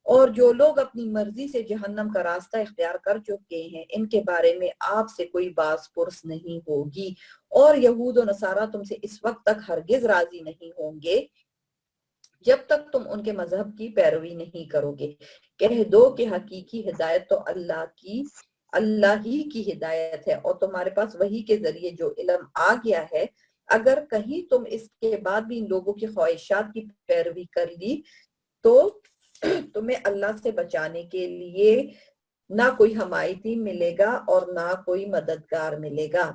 اور جو لوگ اپنی مرضی سے جہنم کا راستہ اختیار کر چکے ہیں ان کے بارے میں آپ سے کوئی باز پرس نہیں ہوگی، اور یہود و نصارہ تم سے اس وقت تک ہرگز راضی نہیں ہوں گے جب تک تم ان کے مذہب کی پیروی نہیں کرو گے۔ کہہ دو کہ حقیقی ہدایت تو اللہ ہی کی ہدایت ہے، اور تمہارے پاس وحی کے ذریعے جو علم آ گیا ہے، اگر کہیں تم اس کے بعد بھی ان لوگوں کی خواہشات کی پیروی کر لی تو تمہیں اللہ سے بچانے کے لیے نہ کوئی حمایتی ملے گا اور نہ کوئی مددگار ملے گا۔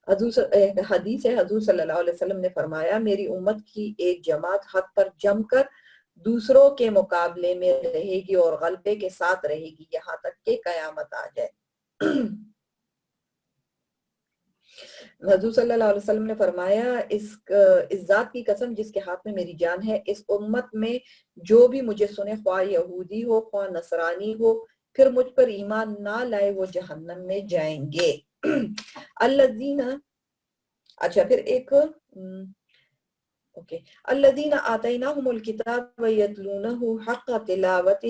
حدیث ہے حضور صلی اللہ علیہ وسلم نے فرمایا، میری امت کی ایک جماعت حق پر جم کر دوسروں کے مقابلے میں رہے گی اور غلبے کے ساتھ رہے گی یہاں تک کہ قیامت آ جائے۔ حضور صلی اللہ علیہ وسلم نے فرمایا، اس ذات کی قسم جس کے ہاتھ میں میری جان ہے، اس امت میں جو بھی مجھے سنے، خواہ یہودی ہو خواہ نصرانی ہو، پھر مجھ پر ایمان نہ لائے، وہ جہنم میں جائیں گے۔ الذین، اچھا پھر ایک الذین آتیناہم الکتاب یتلونہ حق تلاوتہ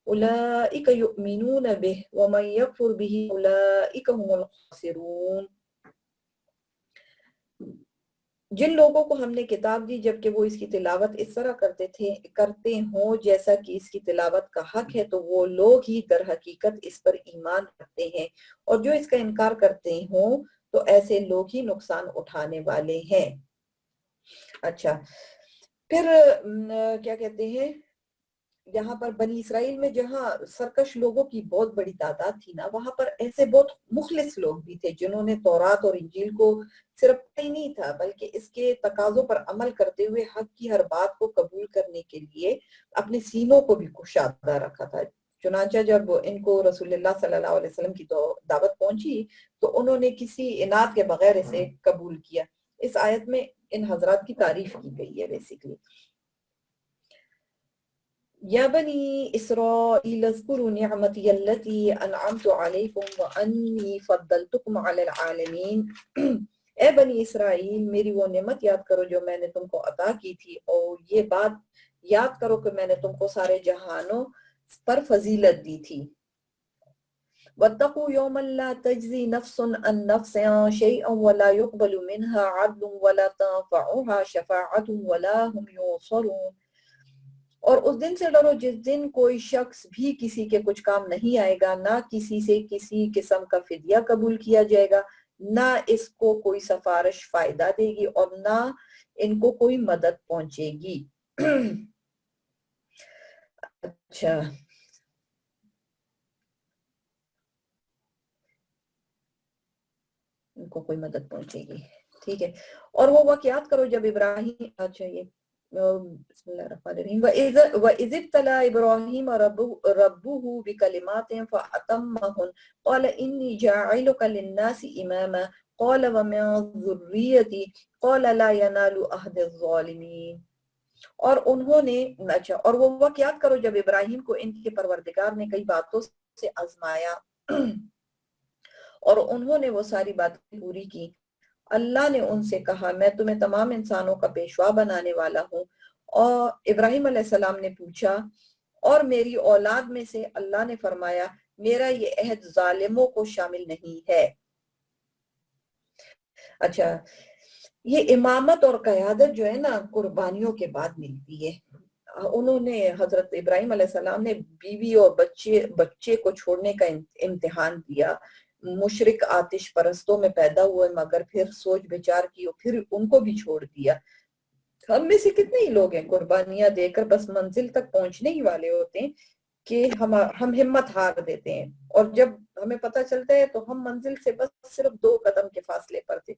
اولئک یؤمنون بہ ومن یکفر بہ اولئک هم الخاسرون، جن لوگوں کو ہم نے کتاب دی جبکہ وہ اس کی تلاوت اس طرح کرتے ہوں جیسا کہ اس کی تلاوت کا حق ہے، تو وہ لوگ ہی در حقیقت اس پر ایمان رکھتے ہیں، اور جو اس کا انکار کرتے ہوں تو ایسے لوگ ہی نقصان اٹھانے والے ہیں۔ اچھا پھر کیا کہتے ہیں، یہاں پر بنی اسرائیل میں جہاں سرکش لوگوں کی بہت بڑی تعداد تھی نا، وہاں پر ایسے بہت مخلص لوگ بھی تھے جنہوں نے تورات اور انجیل کو صرف ہی نہیں تھا بلکہ اس کے تقاضوں پر عمل کرتے ہوئے حق کی ہر بات کو قبول کرنے کے لیے اپنے سینوں کو بھی کشادہ رکھا تھا۔ چنانچہ جب ان کو رسول اللہ صلی اللہ علیہ وسلم کی دعوت پہنچی تو انہوں نے کسی اناد کے بغیر اسے قبول کیا۔ اس آیت میں ان حضرات کی تعریف کی گئی ہے بیسیکلی۔ یا بنی اسرائیل اذکروا نعمتی التي انعمت علیکم وانی فضلتکم علی العالمین۔ اے بنی اسرائیل، میری وہ نعمت یاد کرو جو میں نے تم کو عطا کی تھی، اور یہ بات یاد کرو کہ میں نے تم کو سارے جہانوں پر فضیلت دی تھی۔ واتقوا یوما لا تجزی نفس عن نفس شیئا ولا يقبل منها عدل ولا تنفعها شفاعة ولا هم ينصرون۔ اور اس دن سے ڈرو جس دن کوئی شخص بھی کسی کے کچھ کام نہیں آئے گا، نہ کسی سے کسی قسم کا فدیہ قبول کیا جائے گا، نہ اس کو کوئی سفارش فائدہ دے گی اور نہ ان کو کوئی مدد پہنچے گی۔ اچھا، ان کو کوئی مدد پہنچے گی، ٹھیک ہے۔ اور وہ واقعات کرو جب ابراہیم، اچھا یہ بسم اللہ الرحمن الرحیم، وَإِذِ ابْتَلَىٰ إِبْرَاهِيمَ رَبُّهُ بِكَلِمَاتٍ فَأَتَمَّهُنَّ قَالَ إِنِّي جَاعِلُكَ لِلنَّاسِ إِمَامًا قَالَ وَمِن ذُرِّيَّتِي قَالَ لَا يَنَالُ عَهْدِ الظَّالِمِينَ۔ اور انہوں نے، اچھا، اور وہ واقعات کرو جب ابراہیم کو ان کے پروردگار نے کئی باتوں سے آزمایا اور انہوں نے وہ ساری باتیں پوری کی۔ اللہ نے ان سے کہا میں تمہیں تمام انسانوں کا پیشوا بنانے والا ہوں۔ اور ابراہیم علیہ السلام نے پوچھا اور میری اولاد میں سے؟ اللہ نے فرمایا میرا یہ عہد ظالموں کو شامل نہیں ہے۔ اچھا، یہ امامت اور قیادت جو ہے نا قربانیوں کے بعد ملتی ہے۔ انہوں نے، حضرت ابراہیم علیہ السلام نے بیوی اور بچے کو چھوڑنے کا امتحان دیا۔ مشرک آتش پرستوں میں پیدا ہوئے مگر پھر سوچ بچار کی اور پھر ان کو بھی چھوڑ دیا۔ ہم میں سے کتنے ہی لوگ ہیں قربانیاں دے کر بس منزل تک پہنچنے ہی والے ہوتے ہیں کہ ہم ہمت ہار دیتے ہیں، اور جب ہمیں پتہ چلتا ہے تو ہم منزل سے بس صرف 2 قدم کے فاصلے پر تھے،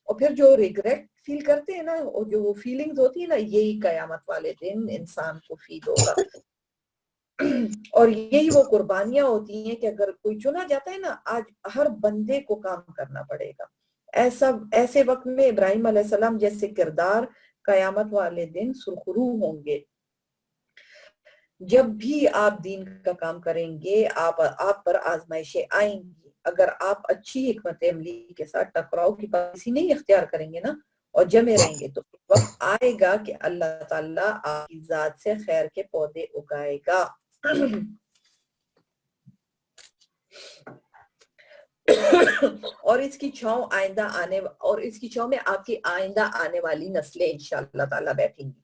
اور پھر جو ریگریٹ فیل کرتے ہیں نا، اور جو وہ فیلنگز ہوتی ہیں نا، یہی قیامت والے دن انسان کو فیل ہوگا۔ اور یہی وہ قربانیاں ہوتی ہیں کہ اگر کوئی چنا جاتا ہے نا، آج ہر بندے کو کام کرنا پڑے گا۔ ایسے وقت میں ابراہیم علیہ السلام جیسے کردار قیامت والے دن سرخرو ہوں گے۔ جب بھی آپ دین کا کام کریں گے آپ پر آزمائشیں آئیں گی۔ اگر آپ اچھی حکمت عملی کے ساتھ ٹکراؤ کی پالیسی نہیں اختیار کریں گے نا اور جمے رہیں گے، تو وقت آئے گا کہ اللہ تعالیٰ آپ کی ذات سے خیر کے پودے اگائے گا۔ اور اس کی چھاؤں میں آپ کی آئندہ آنے والی نسلیں انشاءاللہ تعالیٰ بیٹھیں گی۔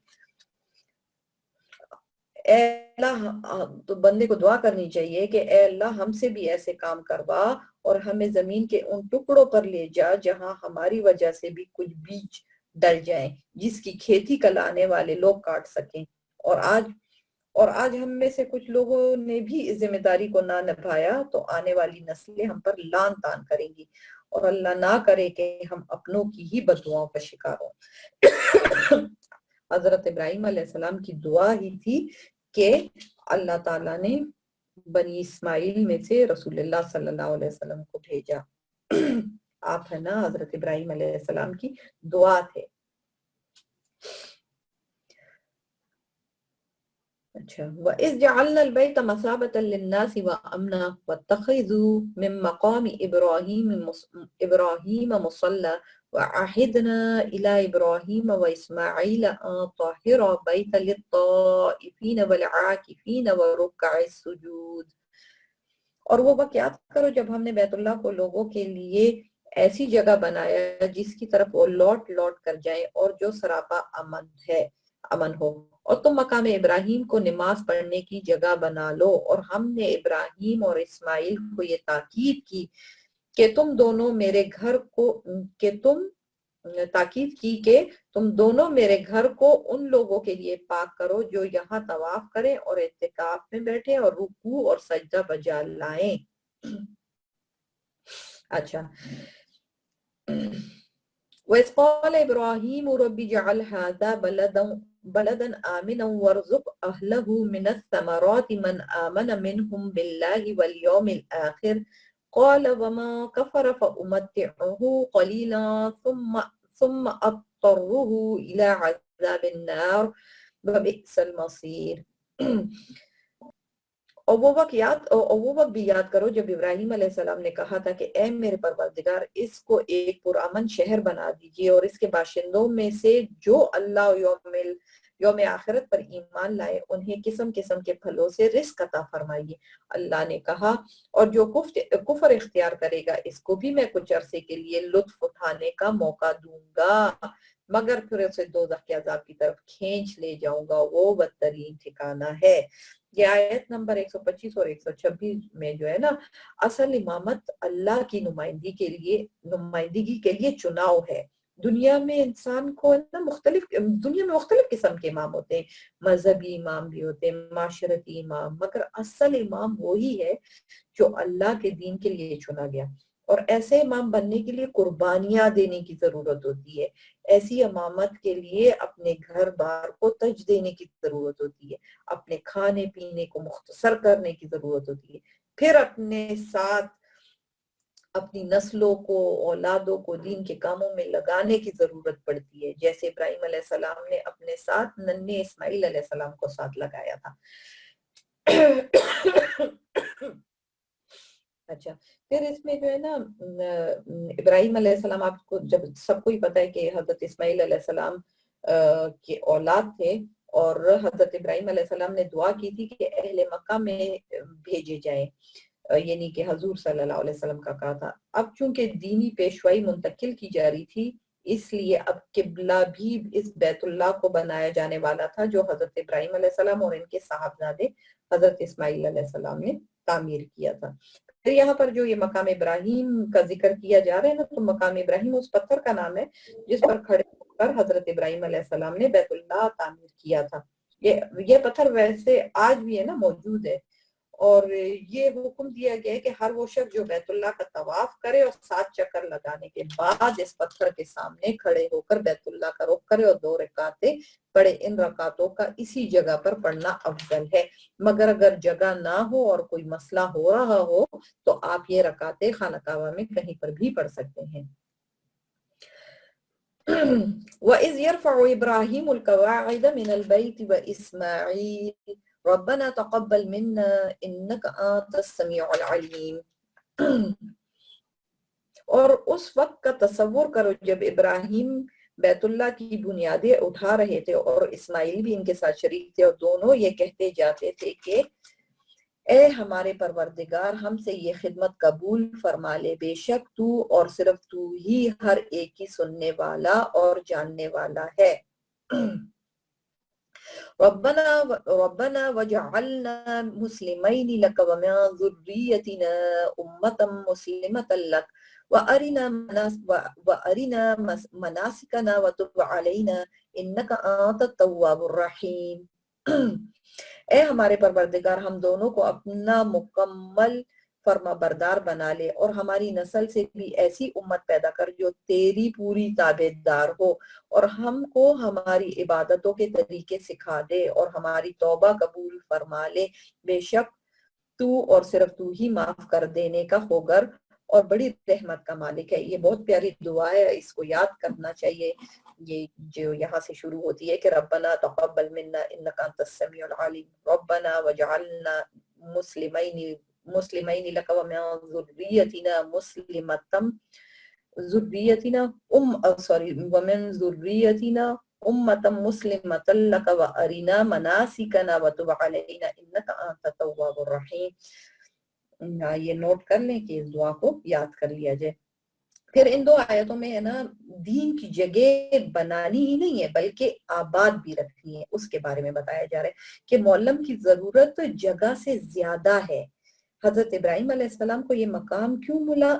اے اللہ، تو بندے کو دعا کرنی چاہیے کہ اے اللہ ہم سے بھی ایسے کام کروا اور ہمیں زمین کے ان ٹکڑوں پر لے جا جہاں ہماری وجہ سے بھی کچھ بیج ڈل جائیں جس کی کھیتی کلانے والے لوگ کاٹ سکیں۔ اور آج ہم میں سے کچھ لوگوں نے بھی اس ذمہ داری کو نہ نبھایا تو آنے والی نسلیں ہم پر لعن طعن کریں گی، اور اللہ نہ کرے کہ ہم اپنوں کی ہی بددعاؤں کا شکار ہوں۔ حضرت ابراہیم علیہ السلام کی دعا ہی تھی کہ اللہ تعالیٰ نے بنی اسماعیل میں سے رسول اللہ صلی اللہ علیہ وسلم کو بھیجا۔ آپ ہے نا، حضرت ابراہیم علیہ السلام کی دعا تھے۔ اچھا، وَإِذْ جَعَلْنَا الْبَيْتَ مَثَابَةً لِلنَّاسِ وَأَمْنًا وَاتَّخِذُوا مِن مَّقَامِ إِبْرَاهِيمَ مُصَلًّى وَعَهِدْنَا إِلَىٰ إِبْرَاهِيمَ وَإِسْمَاعِيلَ أَن طَهِّرَا الْبَيْتَ لِلطَّائِفِينَ وَالْعَاكِفِينَ وَرُكَّعِ السُّجُودِ۔ اور وہ واقعات کرو جب ہم نے بیت اللہ کو لوگوں کے لیے ایسی جگہ بنایا جس کی طرف وہ لوٹ لوٹ کر جائیں اور جو سراپا امن ہو، اور تم مقام ابراہیم کو نماز پڑھنے کی جگہ بنا لو۔ اور ہم نے ابراہیم اور اسماعیل کو یہ تاکید کی کہ تم دونوں میرے گھر تاکید کی کہ تم دونوں میرے گھر کو ان لوگوں کے لیے پاک کرو جو یہاں طواف کریں اور اعتکاف میں بیٹھیں اور رکوع اور سجدہ بجا لائیں. اچھا. وَإِذْ قَالَ إِبْرَاهِيمُ رَبِّ اجْعَلْ هَذَا بَلَدًا آمِنًا وَارْزُقْ أَهْلَهُ مِنَ الثَّمَرَاتِ مَنْ آمَنَ مِنْهُمْ بِاللَّهِ وَالْيَوْمِ الْآخِرِ قَالَ وَمَن كَفَرَ فَأُمَتِّعُهُ قَلِيلًا ثُمَّ أَضْطَرُّهُ إِلَى عَذَابِ النَّارِ وَبِئْسَ الْمَصِيرُ. اور وہ وقت بھی یاد کرو جب ابراہیم علیہ السلام نے کہا تھا کہ اے میرے پروردگار اس کو ایک پرامن شہر بنا دیجئے اور اس کے باشندوں میں سے جو اللہ یوم آخرت پر ایمان لائے انہیں قسم قسم کے پھلوں سے رزق عطا فرمائیے. اللہ نے کہا اور جو کفر اختیار کرے گا اس کو بھی میں کچھ عرصے کے لیے لطف اٹھانے کا موقع دوں گا مگر پھر اسے دوزخ کے عذاب کی طرف کھینچ لے جاؤں گا وہ بدترین ٹھکانہ ہے. یہ آیت نمبر 125 اور 126 میں جو ہے نا اصل امامت اللہ کی نمائندگی کے لیے چناؤ ہے. دنیا میں انسان کو نا مختلف قسم کے امام ہوتے ہیں, مذہبی امام بھی ہوتے ہیں, معاشرتی امام, مگر اصل امام وہی ہے جو اللہ کے دین کے لیے چنا گیا. اور ایسے امام بننے کے لیے قربانیاں دینے کی ضرورت ہوتی ہے. ایسی امامت کے لیے اپنے گھر بار کو تج دینے کی ضرورت ہوتی ہے, اپنے کھانے پینے کو مختصر کرنے کی ضرورت ہوتی ہے, پھر اپنے ساتھ اپنی نسلوں کو اولادوں کو دین کے کاموں میں لگانے کی ضرورت پڑتی ہے, جیسے ابراہیم علیہ السلام نے اپنے ساتھ ننھے اسماعیل علیہ السلام کو ساتھ لگایا تھا. اچھا, پھر اس میں جو ہے نا ابراہیم علیہ السلام, آپ کو جب سب کو ہی پتہ ہے کہ حضرت اسماعیل علیہ السلام کے اولاد تھے اور حضرت ابراہیم علیہ السلام نے دعا کی تھی کہ اہل مکہ میں بھیجے جائیں, یعنی کہ حضور صلی اللہ علیہ وسلم کا کہا تھا. اب چونکہ دینی پیشوائی منتقل کی جا رہی تھی اس لیے اب قبلہ بھی اس بیت اللہ کو بنایا جانے والا تھا جو حضرت ابراہیم علیہ السلام اور ان کے صاحبزادے حضرت اسماعیل علیہ السلام نے تعمیر کیا تھا. پھر یہاں پر جو یہ مقام ابراہیم کا ذکر کیا جا رہا ہے نا, تو مقام ابراہیم اس پتھر کا نام ہے جس پر کھڑے ہو کر حضرت ابراہیم علیہ السلام نے بیت اللہ تعمیر کیا تھا. یہ پتھر ویسے آج بھی ہے نا موجود ہے, اور یہ حکم دیا گیا ہے کہ ہر وہ شخص جو بیت اللہ کا طواف کرے اور 7 چکر لگانے کے بعد اس پتھر کے سامنے کھڑے ہو کر بیت اللہ کا رخ کرے اور 2 رکعتیں پڑھے. ان رکعتوں کا اسی جگہ پر پڑھنا افضل ہے, مگر اگر جگہ نہ ہو اور کوئی مسئلہ ہو رہا ہو تو آپ یہ رکعتیں خانہ کعبہ میں کہیں پر بھی پڑھ سکتے ہیں. وَإِذْ يَرْفَعُ إِبْرَاهِيمُ الْقَوَاعِدَ مِنَ الْبَيْتِ وَإِسْمَاعِيلُ رَبَّنَا تَقَبَّلْ مِنَّا إِنَّكَ أَنْتَ السَّمِيعُ الْعَلِيمُ. اور اس وقت کا تصور کرو جب ابراہیم بیت اللہ کی بنیادیں اٹھا رہے تھے اور اسماعیل بھی ان کے ساتھ شریک تھے, اور دونوں یہ کہتے جاتے تھے کہ اے ہمارے پروردگار ہم سے یہ خدمت قبول فرما لے, بے شک تو اور صرف تو ہی ہر ایک کی سننے والا اور جاننے والا ہے. ربنا وجعلنا مسلمین لک ومن ذریتنا امة مسلمة لک وارنا مناسکنا وتب علینا انک انت التواب الرحیم. اے ہمارے پروردگار ہم دونوں کو اپنا مکمل فرما بردار بنا لے اور ہماری نسل سے بھی ایسی امت پیدا کر جو تیری پوری تابع دار ہو, اور ہم کو ہماری عبادتوں کے طریقے سکھا دے اور ہماری توبہ قبول فرما لے, بے شک تو اور صرف تو ہی معاف کر دینے کا خوگر اور بڑی رحمت کا مالک ہے. یہ بہت پیاری دعا ہے, اس کو یاد کرنا چاہیے. یہ جو یہاں سے شروع ہوتی ہے کہ ربنا تقبل منا انک انت السمیع العلیم, ربنا وجعلنا مسلمین لک ومن ذریتنا ومن ذریتنا امة مسلمة لک وارنا مناسکنا وتب علینا انک انت التواب الرحیم. یہ نوٹ کر لیں کہ اس دعا کو یاد کر لیا جائے. پھر ان 2 آیتوں میں ہے نا دین کی جگہ بنانی ہی نہیں ہے بلکہ آباد بھی رکھنی ہے, اس کے بارے میں بتایا جا رہا ہے کہ معلم کی ضرورت جگہ سے زیادہ ہے. حضرت ابراہیم علیہ السلام کو یہ مقام کیوں ملا؟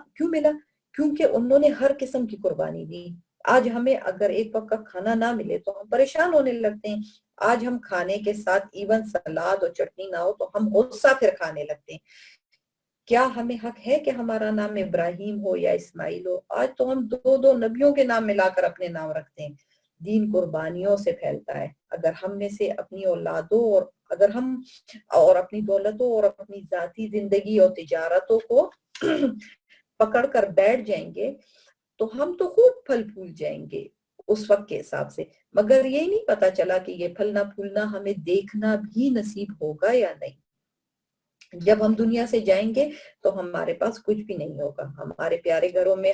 کیونکہ انہوں نے ہر قسم کی قربانی دی. آج ہمیں اگر ایک وقت کا کھانا نہ ملے تو ہم پریشان ہونے لگتے ہیں. آج ہم کھانے کے ساتھ ایون سلاد اور چٹنی نہ ہو تو ہم غصہ پھر کھانے لگتے ہیں. کیا ہمیں حق ہے کہ ہمارا نام ابراہیم ہو یا اسماعیل ہو؟ آج تو ہم دو نبیوں کے نام ملا کر اپنے نام رکھتے ہیں. دین قربانیوں سے پھیلتا ہے. اگر ہم میں سے اپنی اولادوں اور اپنی دولتوں اور اپنی ذاتی زندگی اور تجارتوں کو پکڑ کر بیٹھ جائیں گے تو ہم تو خوب پھل پھول جائیں گے اس وقت کے حساب سے، مگر یہ نہیں پتا چلا کہ یہ پھلنا پھولنا ہمیں دیکھنا بھی نصیب ہوگا یا نہیں. جب ہم دنیا سے جائیں گے تو ہمارے پاس کچھ بھی نہیں ہوگا. ہمارے پیارے گھروں میں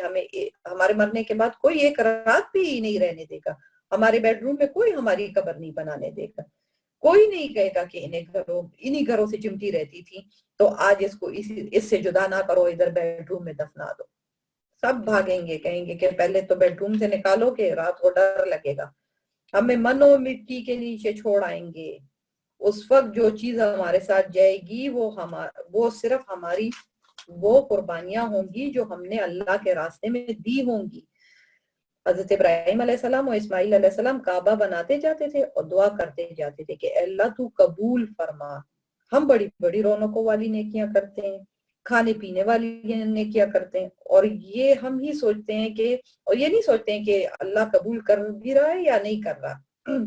ہمارے مرنے کے بعد کوئی ایک رات بھی نہیں رہنے دے گا. ہمارے بیڈ روم میں کوئی ہماری قبر نہیں بنانے دے گا. کوئی نہیں کہے گا کہ انہی گھروں سے چمٹی رہتی تھی تو آج اس کو اس سے جدا نہ کرو، ادھر بیڈ روم میں دفنا دو. سب بھاگیں گے، کہیں گے کہ پہلے تو بیڈ روم سے نکالو کہ رات کو ڈر لگے گا. ہمیں منو مٹی کے نیچے چھوڑ آئیں گے. اس وقت جو چیز ہمارے ساتھ جائے گی وہ صرف ہماری وہ قربانیاں ہوں گی جو ہم نے اللہ کے راستے میں دی ہوں گی. حضرت ابراہیم علیہ السلام اور اسماعیل علیہ السلام کعبہ بناتے جاتے تھے اور دعا کرتے جاتے تھے کہ اے اللہ تو قبول فرما. ہم بڑی بڑی رونقوں والی نیکیاں کرتے ہیں، کھانے پینے والی نیکیاں کرتے ہیں، اور یہ ہم ہی سوچتے ہیں اور یہ نہیں سوچتے ہیں کہ اللہ قبول کر بھی رہا ہے یا نہیں کر رہا.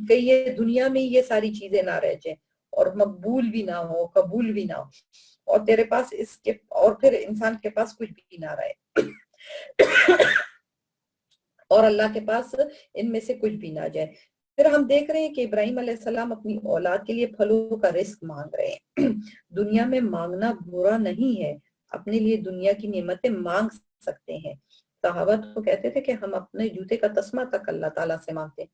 کہ یہ دنیا میں یہ ساری چیزیں نہ رہ جائیں اور مقبول بھی نہ ہو، قبول بھی نہ ہو، اور تیرے پاس اور پھر انسان کے پاس کچھ بھی نہ رہے اور اللہ کے پاس ان میں سے کچھ بھی نہ جائے. پھر ہم دیکھ رہے ہیں کہ ابراہیم علیہ السلام اپنی اولاد کے لیے پھلوں کا رزق مانگ رہے ہیں. دنیا میں مانگنا برا نہیں ہے، اپنے لیے دنیا کی نعمتیں مانگ سکتے ہیں. صحابہ تو کہتے تھے کہ ہم اپنے جوتے کا تسمہ تک اللہ تعالیٰ سے مانگتے ہیں،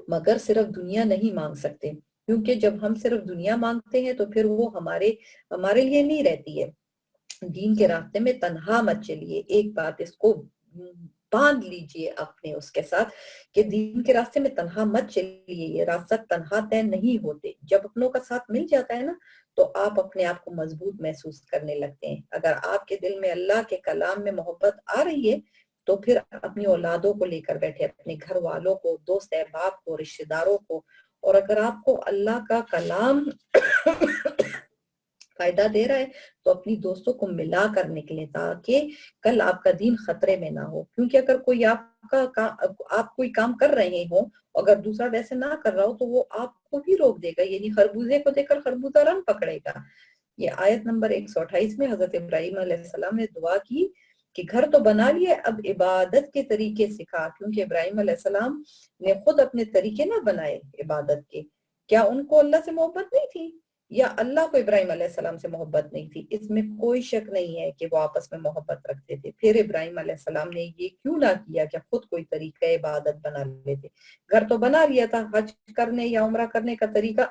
مگر صرف دنیا نہیں مانگ سکتے، کیونکہ جب ہم صرف دنیا مانگتے ہیں تو پھر وہ ہمارے لیے نہیں رہتی ہے. دین کے راستے میں تنہا مت چلیے. ایک بات اس کو باندھ لیجئے اپنے اس کے ساتھ کہ دین کے راستے میں تنہا مت چلیے. یہ راستہ تنہا طے نہیں ہوتے. جب اپنوں کا ساتھ مل جاتا ہے نا تو آپ اپنے آپ کو مضبوط محسوس کرنے لگتے ہیں. اگر آپ کے دل میں اللہ کے کلام میں محبت آ رہی ہے تو پھر اپنی اولادوں کو لے کر بیٹھے، اپنے گھر والوں کو، دوست احباب کو، رشتہ داروں کو. اور اگر آپ کو اللہ کا کلام فائدہ دے رہا ہے تو اپنی دوستوں کو ملا کر نکلیں تاکہ کل آپ کا دین خطرے میں نہ ہو. کیونکہ اگر کوئی آپ کوئی کام کر رہے ہوں، اگر دوسرا ویسے نہ کر رہا ہو تو وہ آپ کو بھی روک دے گا. یعنی خربوزے کو دیکھ کر خربوزہ رنگ پکڑے گا. یہ آیت نمبر 128 میں حضرت ابراہیم علیہ السلام نے دعا کی کہ گھر تو بنا لیے، اب عبادت کے طریقے سکھا. کیونکہ ابراہیم علیہ السلام نے خود اپنے طریقے نہ بنائے عبادت کے. کیا ان کو اللہ سے محبت نہیں تھی یا اللہ کو ابراہیم علیہ السلام سے محبت نہیں تھی؟ اس میں کوئی شک نہیں ہے کہ وہ آپس میں محبت رکھتے تھے. پھر ابراہیم علیہ السلام نے یہ کیوں نہ کیا کہ خود کوئی طریقہ عبادت بنا لیتے. گھر تو بنا لیا تھا، حج کرنے یا عمرہ کرنے کا طریقہ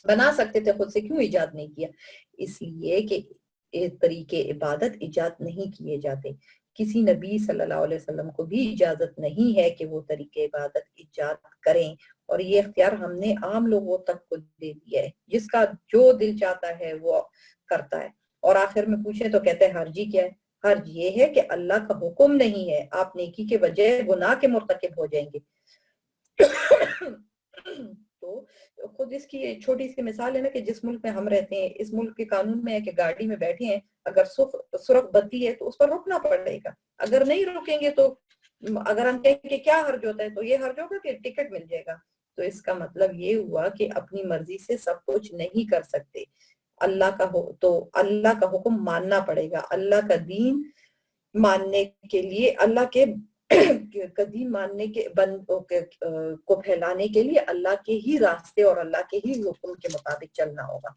بنا سکتے تھے، خود سے کیوں ایجاد نہیں کیا؟ اس لیے کہ طریقے عبادت ایجاد نہیں کیے جاتے. کسی نبی صلی اللہ علیہ وسلم کو بھی اجازت نہیں ہے کہ وہ طریقے عبادت ایجاد کریں، اور یہ اختیار ہم نے عام لوگوں تک کو دے دیا ہے. جس کا جو دل چاہتا ہے وہ کرتا ہے. اور آخر میں پوچھیں تو کہتے ہیں حرجی کیا ہے؟ حرج یہ ہے کہ اللہ کا حکم نہیں ہے، آپ نیکی کے بجائے گناہ کے مرتکب ہو جائیں گے. تو خود اس کی چھوٹی سی مثال ہے نا کہ جس ملک میں ہم رہتے ہیں، اس ملک کے قانون میں ہے کہ گاڑی میں بیٹھے ہیں، اگر سرخ بتی ہے تو اس پر رکنا پڑے گا. اگر نہیں رکیں گے تو اگر ہم کہیں کہ کیا حرج ہوتا ہے تو یہ حرج ہوگا کہ ٹکٹ مل جائے گا. تو اس کا مطلب یہ ہوا کہ اپنی مرضی سے سب کچھ نہیں کر سکتے. اللہ کا حکم ماننا پڑے گا. اللہ کا دین ماننے کے لیے، اللہ کے دین ماننے کے کو پھیلانے کے لیے اللہ کے ہی راستے اور اللہ کے ہی حکم کے مطابق چلنا ہوگا.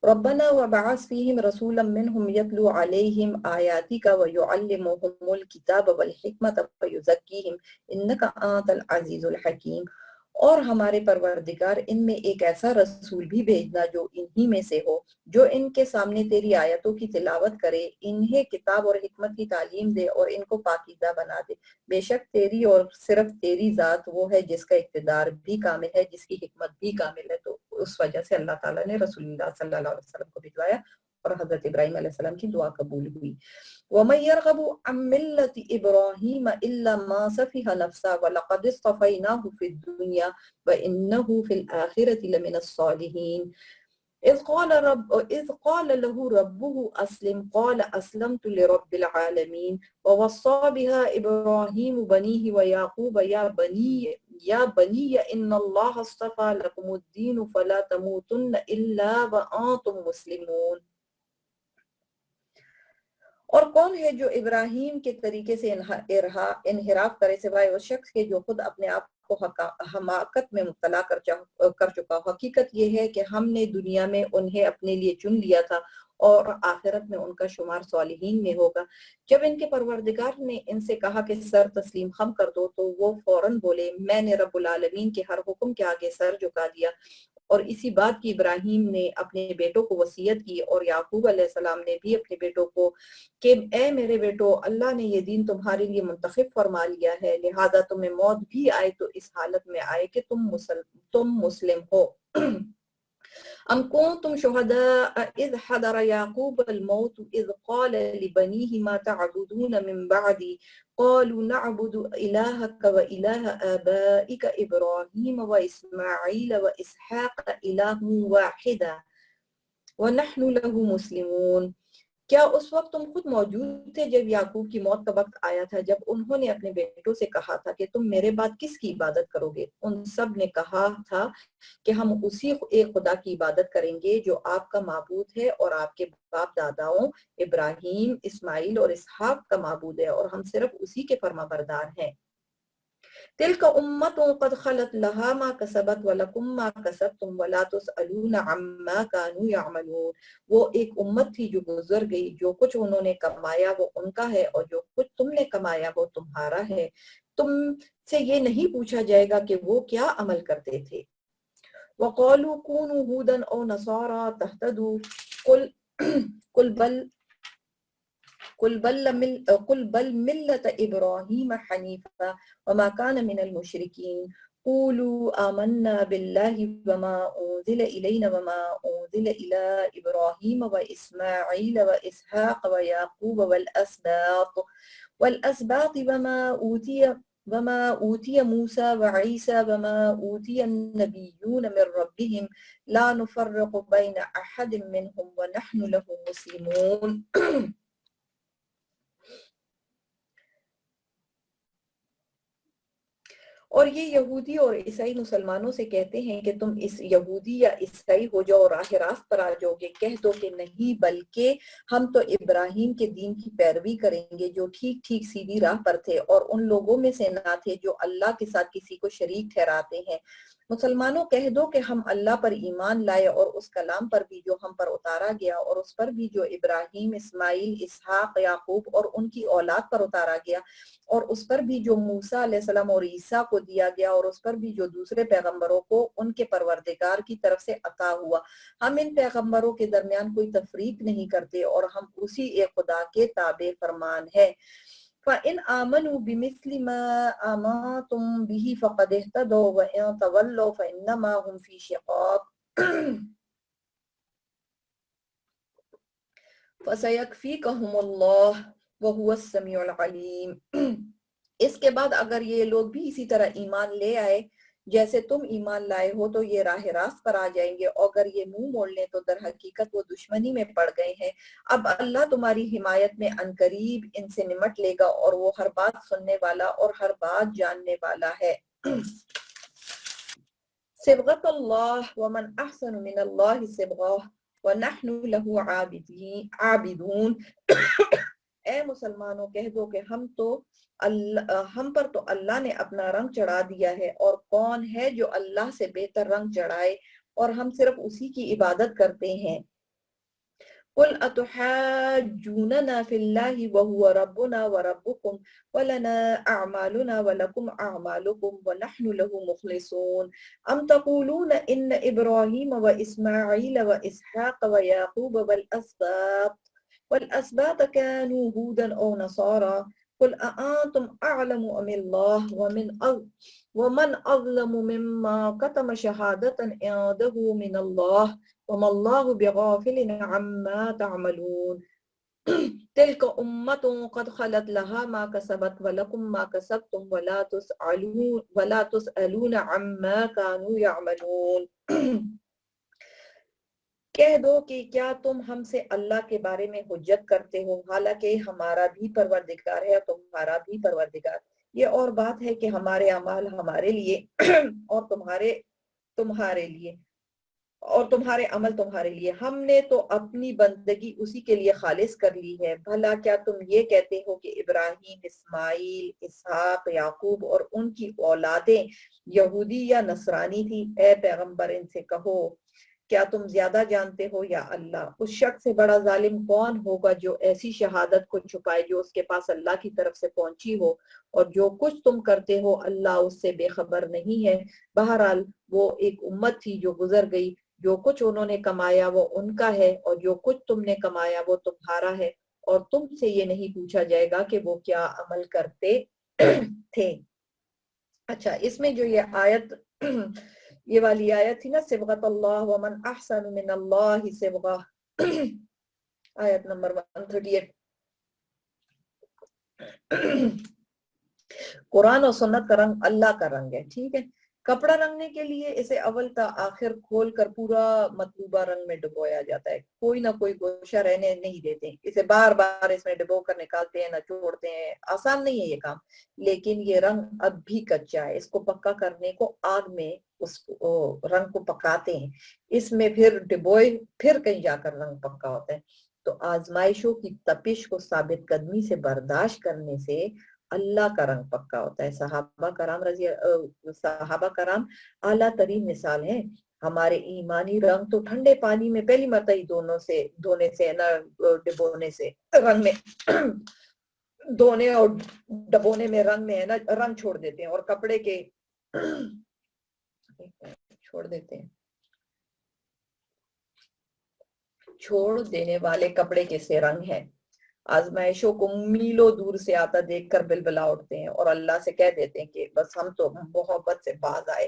ربنا وبعث فيهم رسولا منهم يتلو عليهم آياتك ويعلمهم الكتاب والحكمة ويزكيهم إنك أنت العزيز الحكيم. اور ہمارے پروردگار ان میں ایک ایسا رسول بھی بھیجنا جو انہی میں سے ہو، جو ان کے سامنے تیری آیتوں کی تلاوت کرے، انہیں کتاب اور حکمت کی تعلیم دے اور ان کو پاکیزہ بنا دے. بے شک تیری اور صرف تیری ذات وہ ہے جس کا اقتدار بھی کامل ہے، جس کی حکمت بھی کامل ہے. تو اس وجہ سے اللہ تعالیٰ نے رسول اللہ صلی اللہ علیہ وسلم کو بھجوایا اور حضرت ابراہیم علیہ السلام کی دعا قبول ہوئی. وَمَن يَرْغَبُ عَن مِّلَّةِ إِبْرَاهِيمَ إِلَّا مَا سَفِهَ نَفْسَهُ وَلَقَدِ اصْطَفَيْنَاهُ فِي الدُّنْيَا وَإِنَّهُ فِي الْآخِرَةِ لَمِنَ الصَّالِحِينَ. إذ قال له ربه أسلم قال أسلمت لرب العالمين ووصى بها إبراهيم بنيه ويعقوب يا بني إن الله اصطفى لكم الدين فلا تموتن إلا وأنتم مسلمون. اور کون ہے جو ابراہیم کے طریقے سے انحراف کرے سوائے اس شخص کے جو خود اپنے آپ کو حماقت میں مبتلا کر چکا. حقیقت یہ ہے کہ ہم نے دنیا میں انہیں اپنے لیے چن لیا تھا اور آخرت میں ان کا شمار صالحین میں ہوگا. جب ان کے پروردگار نے ان سے کہا کہ سر تسلیم خم کر دو تو وہ فوراً بولے میں نے رب العالمین کے ہر حکم کے آگے سر جھکا دیا. اور اسی بات کی ابراہیم نے اپنے بیٹوں کو وصیت کی اور یعقوب علیہ السلام نے بھی اپنے بیٹوں کو کہ اے میرے بیٹو اللہ نے یہ دین تمہارے لیے منتخب فرما لیا ہے لہذا تمہیں موت بھی آئے تو اس حالت میں آئے کہ تم مسلم ہو. ام کنتم شہداء اذ حضر یعقوب الموت اذ قال لبنیہ ما تعبدون من بعدی قالوا نعبد الہک و الہ آبائک ابراہیم و اسماعیل و اسحاق الہ واحدا ونحن له مسلمون. کیا اس وقت تم خود موجود تھے جب یعقوب کی موت کا وقت آیا تھا جب انہوں نے اپنے بیٹوں سے کہا تھا کہ تم میرے بعد کس کی عبادت کرو گے؟ ان سب نے کہا تھا کہ ہم اسی ایک خدا کی عبادت کریں گے جو آپ کا معبود ہے اور آپ کے باپ داداؤں ابراہیم اسماعیل اور اسحاق کا معبود ہے اور ہم صرف اسی کے فرما بردار ہیں. تلک امت قد خلت لها ما کسبت ولکم ما کسبتم ولا تسألون عما كانوا يعملون. وہ ایک امت تھی جو گزر گئی جو کچھ انہوں نے کمایا وہ ان کا ہے اور جو کچھ تم نے کمایا وہ تمہارا ہے. تم سے یہ نہیں پوچھا جائے گا کہ وہ کیا عمل کرتے تھے. وقالوا كونوا هودا او نصارى تهتدوا قل بل ملة إبراهيم حنيفا وما كان من المشركين قولوا آمنا بالله وما أنزل إلينا وما أنزل إلى إبراهيم وإسماعيل وإسحاق ويعقوب والأسباط وما أوتي موسى وعيسى وما أوتي النبيون من ربهم لا نفرق بين أحد منهم ونحن له مسلمون. اور یہ یہودی اور عیسائی مسلمانوں سے کہتے ہیں کہ تم اس یہودی یا عیسائی ہو جاؤ راہ راست پر آ جاؤ گے. کہہ دو کہ نہیں بلکہ ہم تو ابراہیم کے دین کی پیروی کریں گے جو ٹھیک ٹھیک سیدھی راہ پر تھے اور ان لوگوں میں سے نہ تھے جو اللہ کے ساتھ کسی کو شریک ٹھہراتے ہیں. مسلمانوں کہہ دو کہ ہم اللہ پر ایمان لائے اور اس کلام پر بھی جو ہم پر اتارا گیا اور اس پر بھی جو ابراہیم اسماعیل اسحاق یعقوب اور ان کی اولاد پر اتارا گیا اور اس پر بھی جو موسیٰ علیہ السلام اور عیسیٰ کو دیا گیا اور اس پر بھی جو دوسرے پیغمبروں کو ان کے پروردگار کی طرف سے عطا ہوا. ہم ان پیغمبروں کے درمیان کوئی تفریق نہیں کرتے اور ہم اسی ایک خدا کے تابع فرمان ہیں. فَإِنْ آمَنُوا بِمِثْلِ مَا آمَنْتُمْ بِهِ فَقَدِ اهْتَدَوْا وَإِنْ تَوَلَّوْا فَإِنَّمَا هُمْ فِي شِقَاقٍ فَسَيَكْفِيكَهُمُ اللَّهُ وَهُوَ السَّمِيعُ الْعَلِيمُ. اس کے بعد اگر یہ لوگ بھی اسی طرح ایمان لے آئے جیسے تم ایمان لائے ہو تو یہ راہ راست پر آ جائیں گے اور اگر یہ منہ موڑ لیں تو در حقیقت وہ دشمنی میں پڑ گئے ہیں. اب اللہ تمہاری حمایت میں عنقریب ان سے نمٹ لے گا اور وہ ہر بات سننے والا اور ہر بات جاننے والا ہے. صبغۃ اللہ ومن احسن من اللہ صبغہ ونحن له عابدون. اے مسلمانوں کہہ دو کہ ہم پر تو اللہ نے اپنا رنگ چڑھا دیا ہے اور کون ہے جو اللہ سے بہتر رنگ چڑھائے اور ہم صرف اسی کی عبادت کرتے ہیں. قل اتحاجوننا فی اللہ وهو ربنا وربکم ولنا اعمالنا ولکم اعمالکم ونحن له مخلصون. ام تقولون ان ابراہیم واسماعیل واسحاق ویعقوب والاسباط كانوا هودا او نصارى قل أأنتم أعلم أم الله ومن أظلم مما كتم شهادة عنده من الله وما الله بغافل عما تعملون تلك أمة قد خلت لها ما كسبت ولكم ما كسبتم ولا تسألون عما كانوا يعملون کہہ دو کہ کیا تم ہم سے اللہ کے بارے میں حجت کرتے ہو حالانکہ ہمارا بھی پروردگار ہے اور تمہارا بھی پروردگار. یہ اور بات ہے کہ ہمارے اعمال ہمارے لیے اور تمہارے لیے اور تمہارے عمل تمہارے لیے. ہم نے تو اپنی بندگی اسی کے لیے خالص کر لی ہے. بھلا کیا تم یہ کہتے ہو کہ ابراہیم، اسماعیل، اسحاق، یعقوب اور ان کی اولادیں یہودی یا نصرانی تھی؟ اے پیغمبر ان سے کہو کیا تم زیادہ جانتے ہو یا اللہ؟ اس شخص سے بڑا ظالم کون ہوگا جو ایسی شہادت کو چھپائے جو اس کے پاس اللہ کی طرف سے پہنچی ہو، اور جو کچھ تم کرتے ہو اللہ اس سے بے خبر نہیں ہے. بہرحال وہ ایک امت تھی جو گزر گئی، جو کچھ انہوں نے کمایا وہ ان کا ہے اور جو کچھ تم نے کمایا وہ تمہارا ہے، اور تم سے یہ نہیں پوچھا جائے گا کہ وہ کیا عمل کرتے تھے. اچھا، اس میں جو یہ آیت یہ والی آیت تھی نا، صبغۃ اللہ ومن احسن من اللہ صبغہ، آیت نمبر 138. قرآن اور سنت کا رنگ اللہ کا رنگ ہے، ٹھیک ہے. کپڑا رنگنے کے لیے اسے اول تا آخر کھول کر پورا مطلوبہ رنگ میں ڈبویا جاتا ہے. کوئی نہ کوئی گوشہ رہنے نہیں دیتے، اسے بار بار اس میں ڈبو کر نکالتے ہیں، نچوڑتے ہیں. آسان نہیں ہے یہ کام، لیکن یہ رنگ اب بھی کچا ہے. اس کو پکا کرنے کو آگ میں اس رنگ کو پکاتے ہیں، اس میں پھر ڈبوئے، پھر کہیں جا کر رنگ پکا ہوتا ہے. تو آزمائشوں کی تپش کو ثابت قدمی سے برداشت کرنے سے اللہ کا رنگ پکا ہوتا ہے. صحابہ کرام اعلیٰ ترین مثال ہیں. ہمارے ایمانی رنگ تو ٹھنڈے پانی میں پہلی مرتبہ دھونے سے نہ ڈبونے سے رنگ میں دھونے اور ڈبونے میں رنگ میں ہے نا رنگ چھوڑ دیتے ہیں، اور کپڑے کے چھوڑ دینے والے کپڑے کے سے رنگ ہے. آزمائشوں کو میلوں دور سے آتا دیکھ کر بلبلا اٹھتے ہیں اور اللہ سے کہہ دیتے ہیں کہ بس ہم تو محبت سے باز آئے.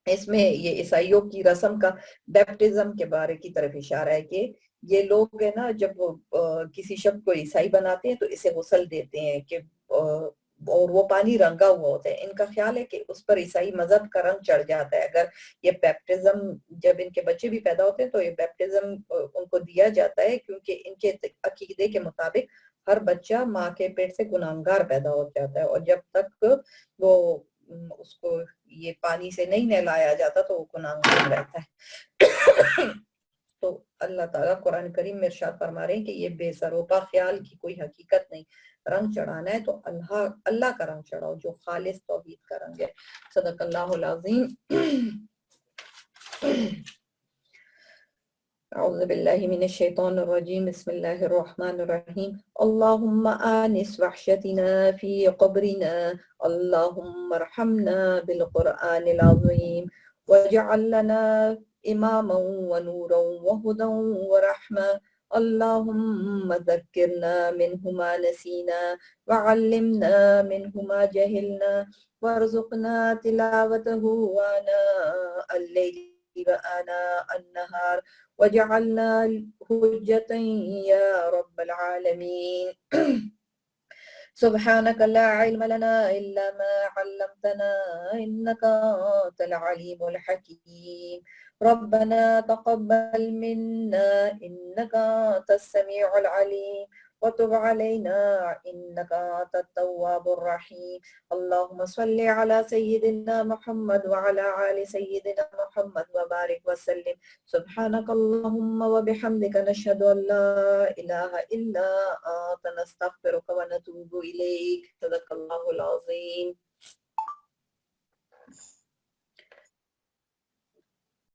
اس میں یہ عیسائیوں کی رسم کا بیپٹزم کے بارے کی طرف اشارہ ہے کہ یہ لوگ ہے نا جب کسی شخص کو عیسائی بناتے ہیں تو اسے غسل دیتے ہیں کہ اور وہ پانی رنگا ہوا ہوتا ہے. ان کا خیال ہے کہ اس پر عیسائی مذہب کا رنگ چڑھ جاتا ہے. اگر یہ بیپٹزم جب ان کے بچے بھی پیدا ہوتے ہیں تو یہ بیپٹزم ان کو دیا جاتا ہے، کیونکہ ان کے عقیدے کے مطابق ہر بچہ ماں کے پیٹ سے گناہگار پیدا ہو جاتا ہے، اور جب تک وہ اس کو یہ پانی سے نہیں نہلایا جاتا تو وہ گناہگار رہتا ہے. تو اللہ تعالیٰ قرآن کریم میں ارشاد فرما رہے ہیں کہ یہ بے سروپا خیال کی کوئی حقیقت نہیں. رنگ چڑھانا ہے تو اللہ کا رنگ چڑھاؤ جو خالص توحید کا رنگ ہے. صدق اللہ العظیم. اعوذ باللہ من الشیطان الرجیم. بسم اللہ الرحمن الرحیم. اللہم آنس وحشتنا فی قبرنا، اللہم ارحمنا بالقرآن العظیم واجعل لنا اماما ونورا وہدا ورحمہ. اللہم ذکرنا منہ ما نسینا وعلمنا منہ ما جہلنا وارزقنا تلاوتہ آناء اللیل وآناء النہار وجعلنا حجة يا رب العالمين. سبحانك لا علم لنا إلا ما علمتنا إنك أنت العليم الحكيم. ربنا تقبل منا إنك أنت السميع العليم وتب علينا إنك أنت التواب الرحيم. اللهم صل على سيدنا محمد وعلى آل سيدنا محمد وبارك وسلم. سبحانك اللهم وبحمدك نشهد أن لا إله إلا أنت نستغفرك ونتوب إليك. صدق الله العظيم.